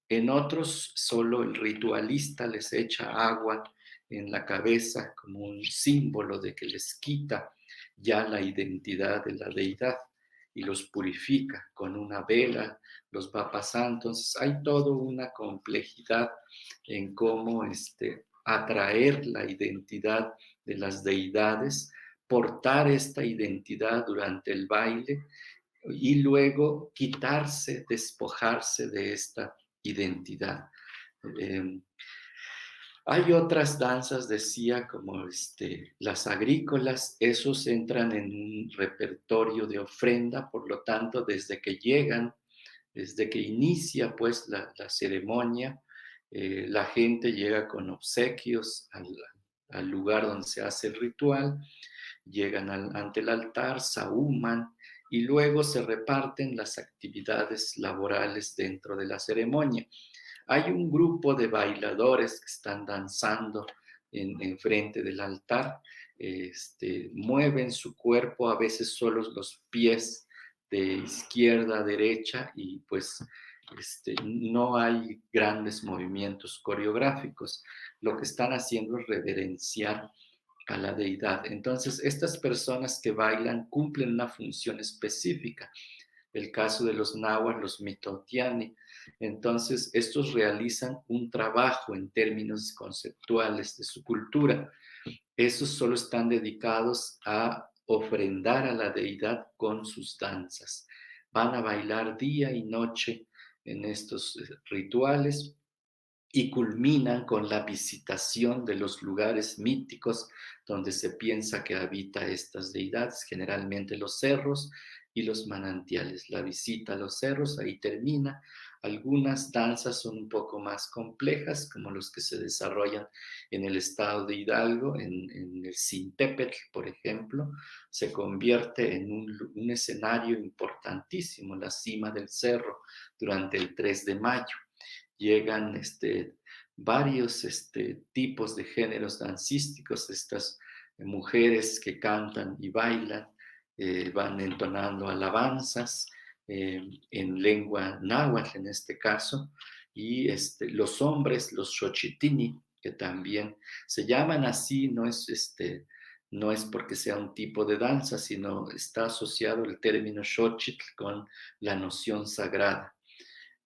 En otros solo el ritualista les echa agua en la cabeza como un símbolo de que les quita ya la identidad de la deidad y los purifica con una vela, los va pasando. Entonces hay toda una complejidad en cómo atraer la identidad de las deidades, portar esta identidad durante el baile y luego quitarse, despojarse de esta identidad. Hay otras danzas, decía, como las agrícolas, esos entran en un repertorio de ofrenda, por lo tanto, desde que llegan, desde que inicia pues la ceremonia, la gente llega con obsequios al lugar donde se hace el ritual, llegan ante el altar, sahuman y luego se reparten las actividades laborales dentro de la ceremonia. Hay un grupo de bailadores que están danzando en frente del altar, mueven su cuerpo, a veces solo los pies de izquierda a derecha y pues no hay grandes movimientos coreográficos. Lo que están haciendo es reverenciar a la deidad. Entonces, estas personas que bailan cumplen una función específica. El caso de los náhuatl, los mitotiani. Entonces, estos realizan un trabajo en términos conceptuales de su cultura. Esos solo están dedicados a ofrendar a la deidad con sus danzas. Van a bailar día y noche en estos rituales y culminan con la visitación de los lugares míticos donde se piensa que habita estas deidades, generalmente los cerros y los manantiales. La visita a los cerros, ahí termina. Algunas danzas son un poco más complejas, como los que se desarrollan en el estado de Hidalgo, en el Sintepetl, por ejemplo, se convierte en un escenario importantísimo, la cima del cerro, durante el 3 de mayo. Llegan varios tipos de géneros dancísticos, estas mujeres que cantan y bailan, van entonando alabanzas en lengua náhuatl en este caso, y los hombres, los xochitini, que también se llaman así, no es porque sea un tipo de danza, sino está asociado el término xochitl con la noción sagrada.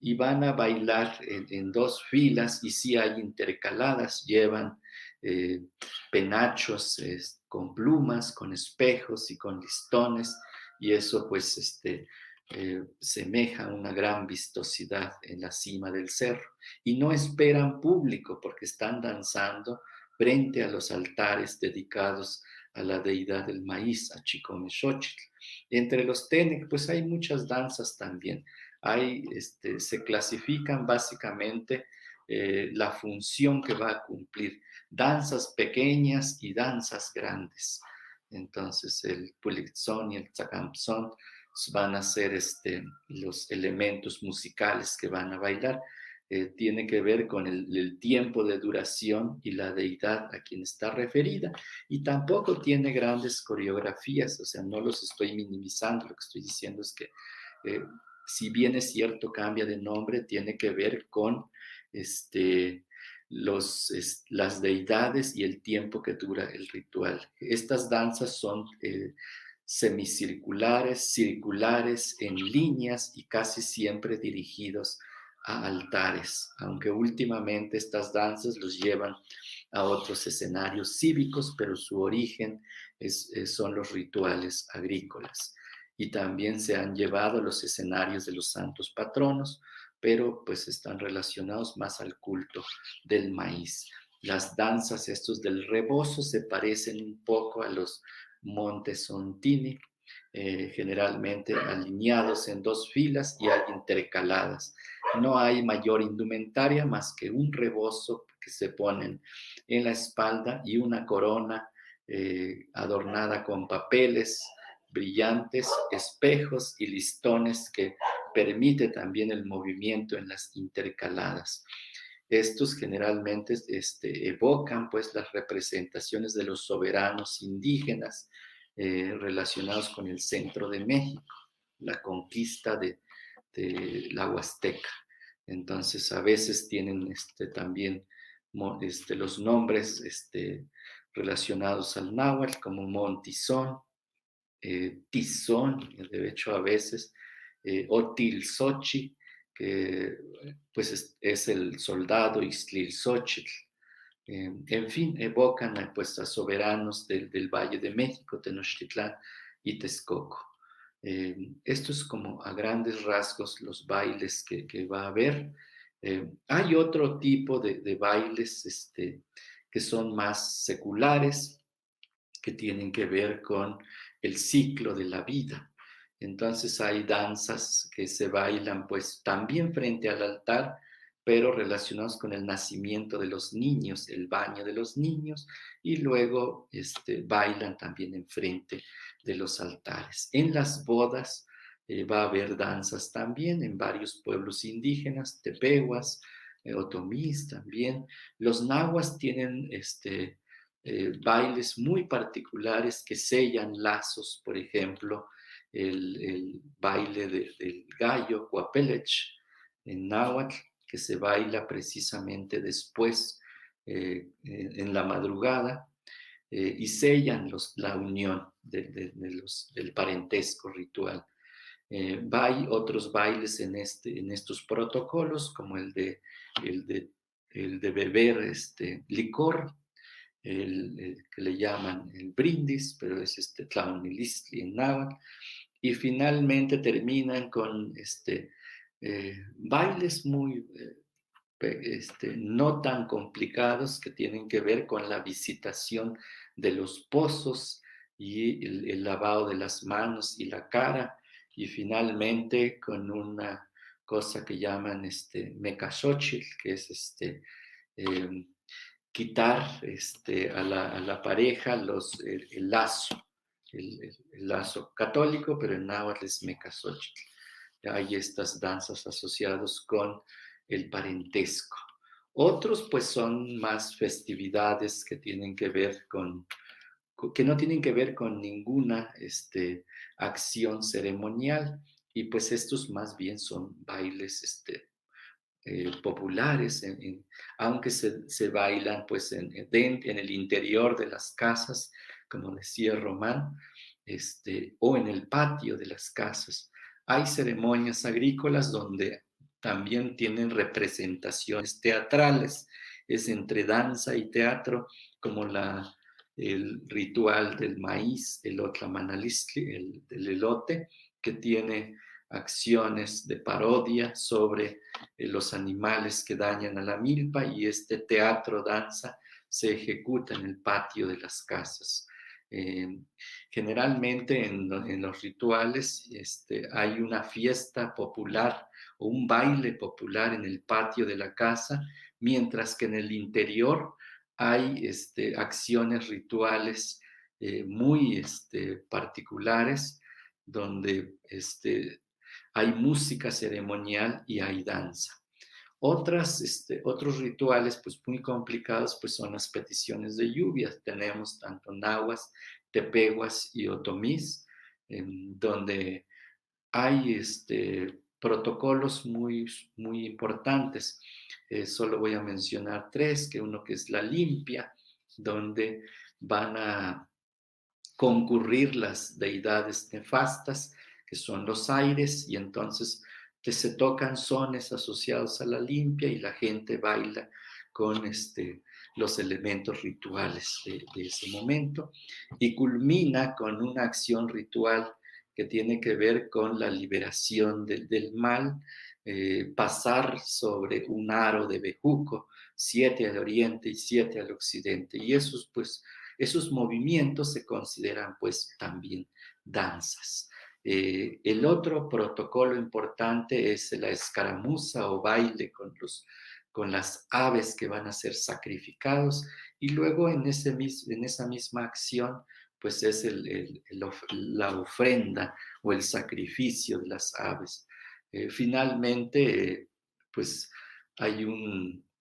Y van a bailar en dos filas y sí hay intercaladas, llevan penachos con plumas, con espejos y con listones y eso pues semeja una gran vistosidad en la cima del cerro. Y no esperan público porque están danzando frente a los altares dedicados a la deidad del maíz, a Chicomechochitl. Entre los Tenec pues hay muchas danzas también. Se clasifican básicamente la función que va a cumplir, danzas pequeñas y danzas grandes. Entonces el pulitzón y el tzacampzón van a ser los elementos musicales que van a bailar. Tiene que ver con el tiempo de duración y la deidad a quien está referida. Y tampoco tiene grandes coreografías, o sea, no los estoy minimizando, lo que estoy diciendo es que si bien es cierto, cambia de nombre, tiene que ver con las deidades y el tiempo que dura el ritual. Estas danzas son semicirculares, circulares, en líneas y casi siempre dirigidos a altares, aunque últimamente estas danzas los llevan a otros escenarios cívicos, pero su origen son los rituales agrícolas. Y también se han llevado a los escenarios de los santos patronos, pero pues están relacionados más al culto del maíz. Las danzas estos del rebozo se parecen un poco a los Montesontini, generalmente alineados en dos filas y hay intercaladas. No hay mayor indumentaria más que un rebozo que se ponen en la espalda y una corona adornada con papeles brillantes, espejos y listones que permite también el movimiento en las intercaladas. Estos generalmente evocan pues las representaciones de los soberanos indígenas relacionados con el centro de México, la conquista de la Huasteca. Entonces a veces tienen también los nombres relacionados al náhuatl como Montizón, Tizón, de hecho a veces, o Tilsochi, que pues es el soldado Ixtlilxóchitl. En fin, evocan pues a soberanos del Valle de México, Tenochtitlán y Texcoco. Esto es como a grandes rasgos los bailes que va a haber. Hay otro tipo de bailes que son más seculares, que tienen que ver con el ciclo de la vida. Entonces hay danzas que se bailan pues también frente al altar, pero relacionados con el nacimiento de los niños, el baño de los niños, y luego bailan también enfrente de los altares. En las bodas va a haber danzas también en varios pueblos indígenas, tepehuas, otomís también. Los nahuas tienen bailes muy particulares que sellan lazos, por ejemplo, el baile del gallo, Cuapelech, en náhuatl, que se baila precisamente después, en la madrugada, y sellan la unión del parentesco ritual. Hay otros bailes en estos protocolos, como el de, el de beber licor, el que le llaman el brindis, pero es tlaunilistli en náhuatl, y finalmente terminan con bailes muy no tan complicados, que tienen que ver con la visitación de los pozos y el lavado de las manos y la cara, y finalmente con una cosa que llaman mecaxochitl, que es eh, quitar a la pareja el lazo, el lazo católico, pero en náhuatl es mecaxochitl. Hay estas danzas asociadas con el parentesco. Otros pues son más festividades que tienen que ver que no tienen que ver con ninguna acción ceremonial, y pues estos más bien son bailes populares, aunque se bailan pues en el interior de las casas, como decía Román, o en el patio de las casas. Hay ceremonias agrícolas donde también tienen representaciones teatrales, es entre danza y teatro, como el ritual del maíz, el otlamanalistli, del elote, que tiene acciones de parodia sobre los animales que dañan a la milpa, y este teatro danza se ejecuta en el patio de las casas. Generalmente en los rituales hay una fiesta popular o un baile popular en el patio de la casa, mientras que en el interior hay acciones rituales muy particulares, donde hay música ceremonial y hay danza. Otros rituales pues muy complicados pues son las peticiones de lluvias. Tenemos tanto nahuas, tepehuas y otomís, donde hay protocolos muy, muy importantes. Solo voy a mencionar tres, que uno que es la limpia, donde van a concurrir las deidades nefastas, que son los aires, y entonces se tocan sones asociados a la limpia y la gente baila con los elementos rituales de ese momento, y culmina con una acción ritual que tiene que ver con la liberación del mal, pasar sobre un aro de bejuco, 7 al oriente y 7 al occidente, y esos movimientos se consideran pues también danzas. El otro protocolo importante es la escaramuza o baile con las aves que van a ser sacrificados, y luego en esa misma acción pues es la ofrenda o el sacrificio de las aves. Finalmente, pues hay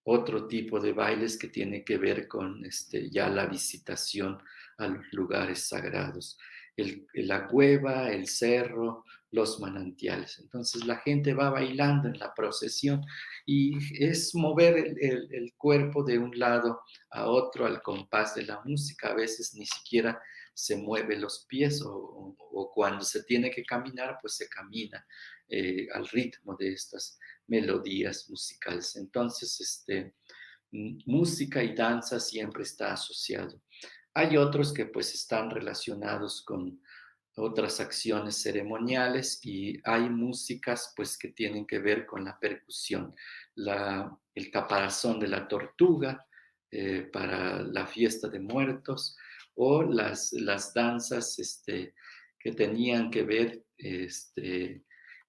otro tipo de bailes que tiene que ver con ya la visitación a los lugares sagrados. La cueva, el cerro, los manantiales. Entonces la gente va bailando en la procesión, y es mover el cuerpo de un lado a otro al compás de la música. A veces ni siquiera se mueve los pies, o cuando se tiene que caminar, pues se camina al ritmo de estas melodías musicales. Entonces, música y danza siempre está asociado. Hay otros que pues están relacionados con otras acciones ceremoniales y hay músicas pues que tienen que ver con la percusión, el caparazón de la tortuga para la fiesta de muertos o las danzas que tenían que ver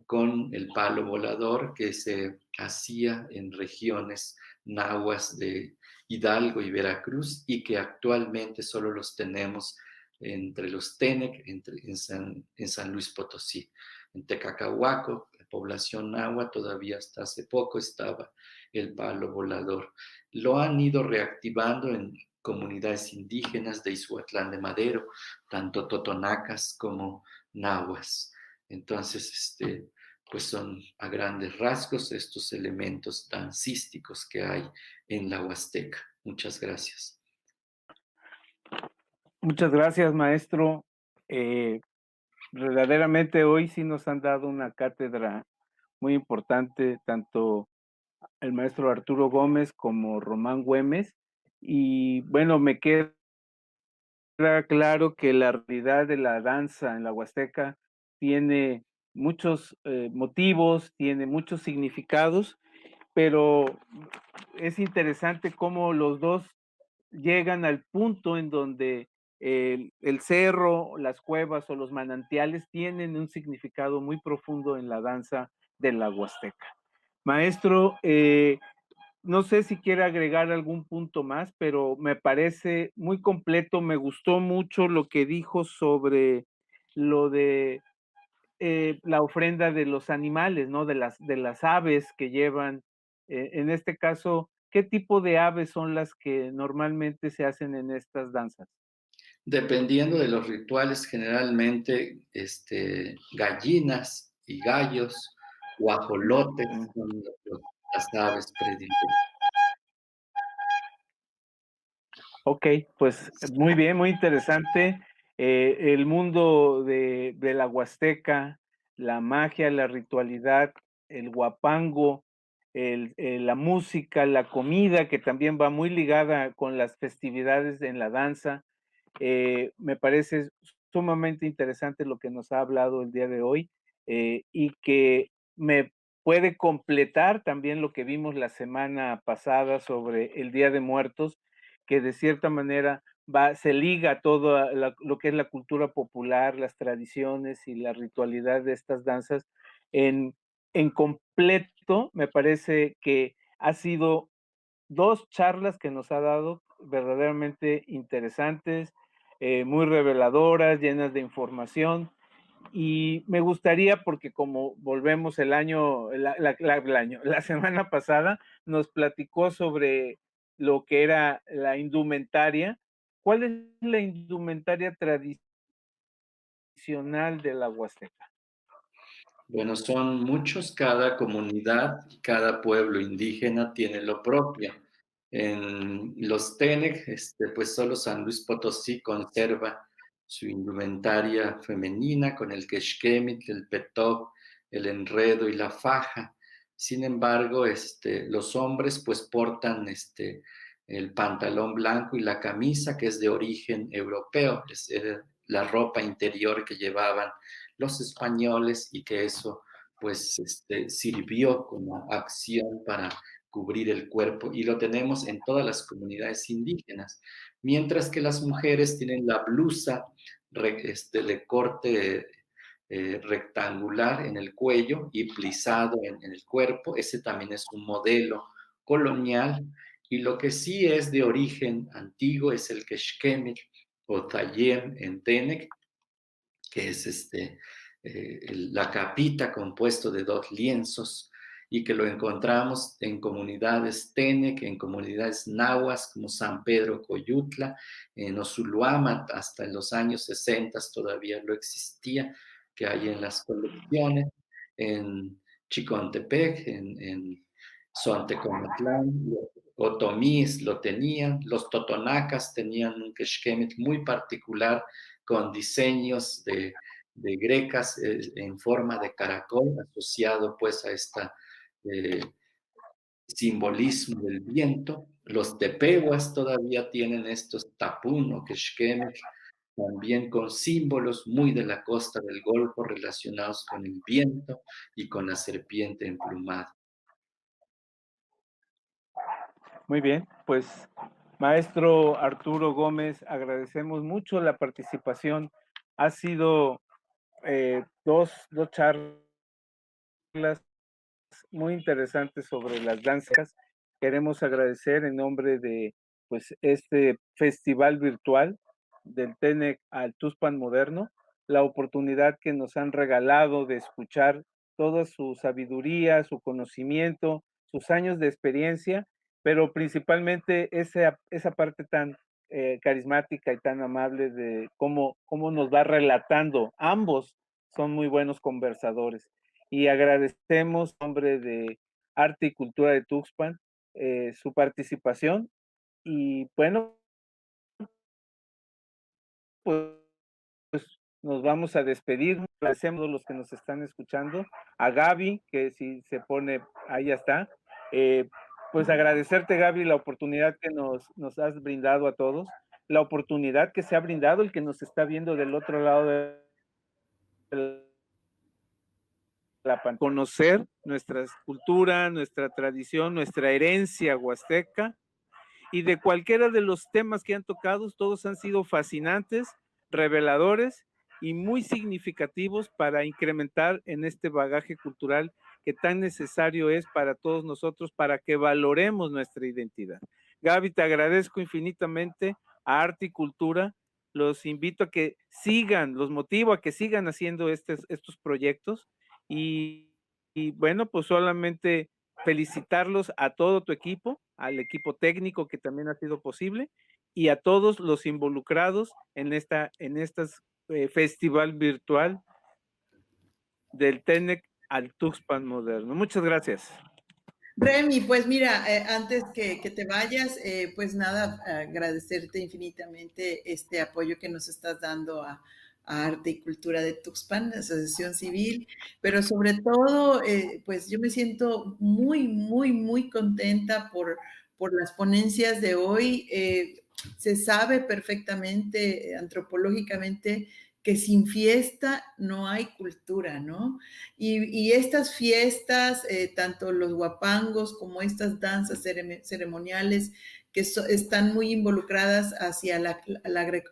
con el palo volador que se hacía en regiones nahuas de Hidalgo y Veracruz y que actualmente solo los tenemos entre los Tenec, en San Luis Potosí. En Tecacahuaco, la población nahua, todavía hasta hace poco estaba el palo volador. Lo han ido reactivando en comunidades indígenas de Izuatlán de Madero, tanto totonacas como nahuas. Entonces, pues son a grandes rasgos estos elementos dancísticos que hay en la Huasteca. Muchas gracias. Muchas gracias, maestro. Verdaderamente hoy sí nos han dado una cátedra muy importante, tanto el maestro Arturo Gómez como Román Güemes. Y bueno, me queda claro que la realidad de la danza en la Huasteca tiene muchos motivos, tiene muchos significados, pero es interesante cómo los dos llegan al punto en donde el cerro, las cuevas o los manantiales tienen un significado muy profundo en la danza de la Huasteca. Maestro, no sé si quiere agregar algún punto más, pero me parece muy completo. Me gustó mucho lo que dijo sobre lo de la ofrenda de los animales, ¿no? De las aves que llevan. En este caso, ¿qué tipo de aves son las que normalmente se hacen en estas danzas? Dependiendo de los rituales, generalmente gallinas y gallos o ajolotes son las aves predilectas. Ok, pues muy bien, muy interesante. El mundo de la Huasteca, la magia, la ritualidad, el huapango, la música, la comida, que también va muy ligada con las festividades en la danza. Me parece sumamente interesante lo que nos ha hablado el día de hoy y que me puede completar también lo que vimos la semana pasada sobre el Día de Muertos, que de cierta manera se liga todo lo que es la cultura popular, las tradiciones y la ritualidad de estas danzas en completo. Me parece que ha sido 2 charlas que nos ha dado verdaderamente interesantes, muy reveladoras, llenas de información. Y me gustaría, porque como volvemos la semana pasada, nos platicó sobre lo que era la indumentaria. ¿Cuál es la indumentaria tradicional de la Huasteca? Bueno, son muchos, cada comunidad, cada pueblo indígena tiene lo propio. En los Tenec, pues solo San Luis Potosí conserva su indumentaria femenina con el quexquemitl, el petó, el enredo y la faja. Sin embargo, los hombres pues portan el pantalón blanco y la camisa que es de origen europeo, es la ropa interior que llevaban los españoles y que eso pues sirvió como acción para cubrir el cuerpo y lo tenemos en todas las comunidades indígenas, mientras que las mujeres tienen la blusa de corte rectangular en el cuello y plisado en el cuerpo. Ese también es un modelo colonial y lo que sí es de origen antiguo es el quexquemil o tayem en Tenec, que es la capita compuesto de 2 lienzos y que lo encontramos en comunidades Tenec, en comunidades nahuas como San Pedro Coyutla, en Osuluama, hasta en los años 60 todavía lo existía, que hay en las colecciones, en Chicontepec, en Zoantecomatlán, otomís lo tenían, los totonacas tenían un quexquemitl muy particular con diseños de grecas en forma de caracol, asociado pues a este simbolismo del viento. Los tepehuas todavía tienen estos tapún o quexquemitl también con símbolos muy de la costa del Golfo relacionados con el viento y con la serpiente emplumada. Muy bien, pues maestro Arturo Gómez, agradecemos mucho la participación. Ha sido dos charlas muy interesantes sobre las danzas. Queremos agradecer en nombre de pues este festival virtual del TENEC al Tuxpan Moderno la oportunidad que nos han regalado de escuchar toda su sabiduría, su conocimiento, sus años de experiencia, pero principalmente esa parte tan carismática y tan amable de cómo nos va relatando. Ambos son muy buenos conversadores y agradecemos en nombre de Arte y Cultura de Tuxpan su participación y bueno, pues nos vamos a despedir. Agradecemos a los que nos están escuchando, a Gaby, que si se pone, ahí ya está. Pues agradecerte, Gaby, la oportunidad que nos has brindado a todos, la oportunidad que se ha brindado el que nos está viendo del otro lado de la pantalla. Conocer nuestra cultura, nuestra tradición, nuestra herencia huasteca y de cualquiera de los temas que han tocado, todos han sido fascinantes, reveladores y muy significativos para incrementar en este bagaje cultural que tan necesario es para todos nosotros para que valoremos nuestra identidad. Gaby, te agradezco infinitamente a Arte y Cultura. Los invito a que sigan, los motivo a que sigan haciendo estos proyectos y bueno, pues solamente felicitarlos a todo tu equipo, al equipo técnico que también ha sido posible y a todos los involucrados en estas festival virtual del TENEC al Tuxpan Moderno. Muchas gracias. Remy, pues mira, antes que te vayas, pues nada, agradecerte infinitamente este apoyo que nos estás dando a Arte y Cultura de Tuxpan, Asociación Civil, pero sobre todo, pues yo me siento muy, muy, muy contenta por las ponencias de hoy. Se sabe perfectamente, antropológicamente, que sin fiesta no hay cultura, ¿no? Y estas fiestas, tanto los huapangos como estas danzas ceremoniales que están muy involucradas hacia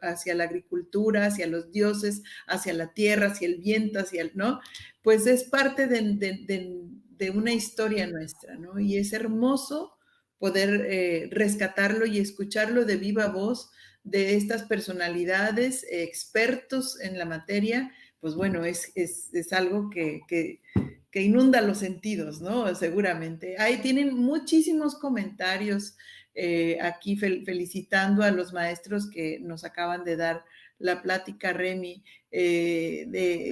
hacia la agricultura, hacia los dioses, hacia la tierra, hacia el viento, ¿no? Pues es parte de una historia nuestra, ¿no? Y es hermoso poder rescatarlo y escucharlo de viva voz de estas personalidades, expertos en la materia. Pues bueno, es algo que inunda los sentidos, ¿no? Seguramente. Ahí tienen muchísimos comentarios aquí felicitando a los maestros que nos acaban de dar la plática, Remy,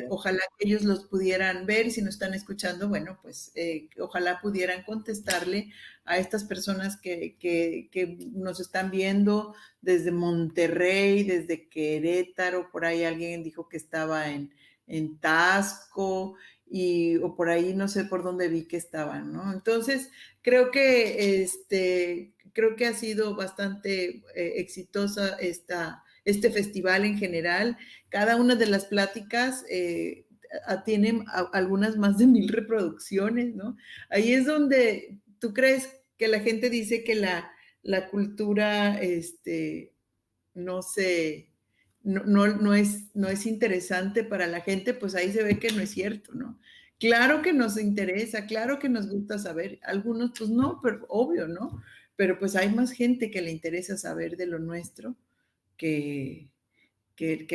ojalá que ellos los pudieran ver, si nos están escuchando, bueno, pues ojalá pudieran contestarle a estas personas que nos están viendo desde Monterrey, desde Querétaro, por ahí alguien dijo que estaba en Taxco, o por ahí no sé por dónde vi que estaban, ¿no? Entonces, creo que ha sido bastante exitosa este festival en general. Cada una de las pláticas tienen algunas más de 1000 reproducciones, ¿no? Ahí es donde tú crees que la gente dice que la cultura no es interesante para la gente, pues ahí se ve que no es cierto, ¿no? Claro que nos interesa, claro que nos gusta saber, algunos pues no, pero obvio, ¿no? Pero pues hay más gente que le interesa saber de lo nuestro que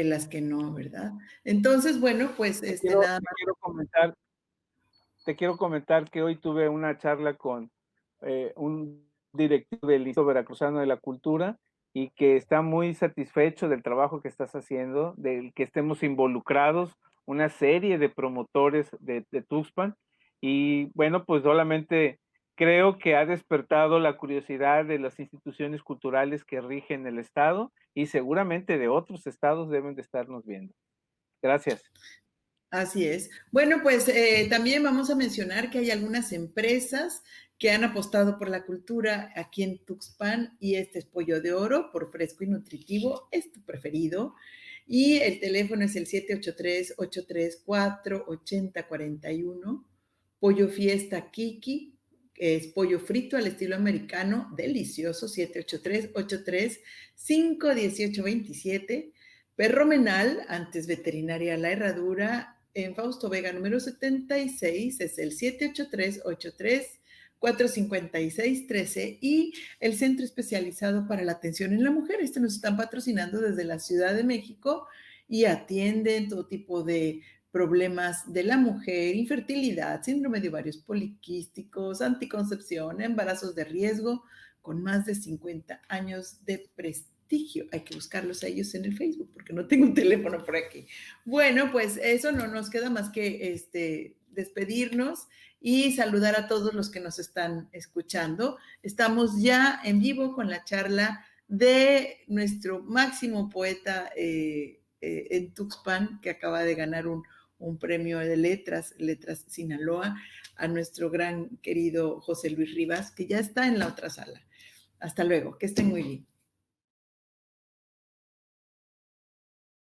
las que no, ¿verdad? Entonces, bueno, pues nada más. Te quiero comentar que hoy tuve una charla con un directivo del Instituto Veracruzano de la Cultura y que está muy satisfecho del trabajo que estás haciendo, del que estemos involucrados, una serie de promotores de Tuxpan y bueno, pues solamente creo que ha despertado la curiosidad de las instituciones culturales que rigen el estado y seguramente de otros estados deben de estarnos viendo. Gracias. Así es. Bueno, pues también vamos a mencionar que hay algunas empresas que han apostado por la cultura aquí en Tuxpan y este es Pollo de Oro por fresco y nutritivo, es tu preferido. Y el teléfono es el 783-834-8041. Pollo Fiesta Kiki, que es pollo frito al estilo americano, delicioso, 783-835-1827. Perro Menal, antes veterinaria La Herradura, en Fausto Vega número 76, es el 783-83-456-13, y el Centro Especializado para la Atención en la Mujer. Nos están patrocinando desde la Ciudad de México y atienden todo tipo de problemas de la mujer, infertilidad, síndrome de ovarios poliquísticos, anticoncepción, embarazos de riesgo, con más de 50 años de prestigio. Hay que buscarlos a ellos en el Facebook, porque no tengo un teléfono por aquí. Bueno, pues eso, no nos queda más que despedirnos y saludar a todos los que nos están escuchando. Estamos ya en vivo con la charla de nuestro máximo poeta en Tuxpan, que acaba de ganar un premio de letras Sinaloa, a nuestro gran querido José Luis Rivas, que ya está en la otra sala. Hasta luego, que estén muy bien.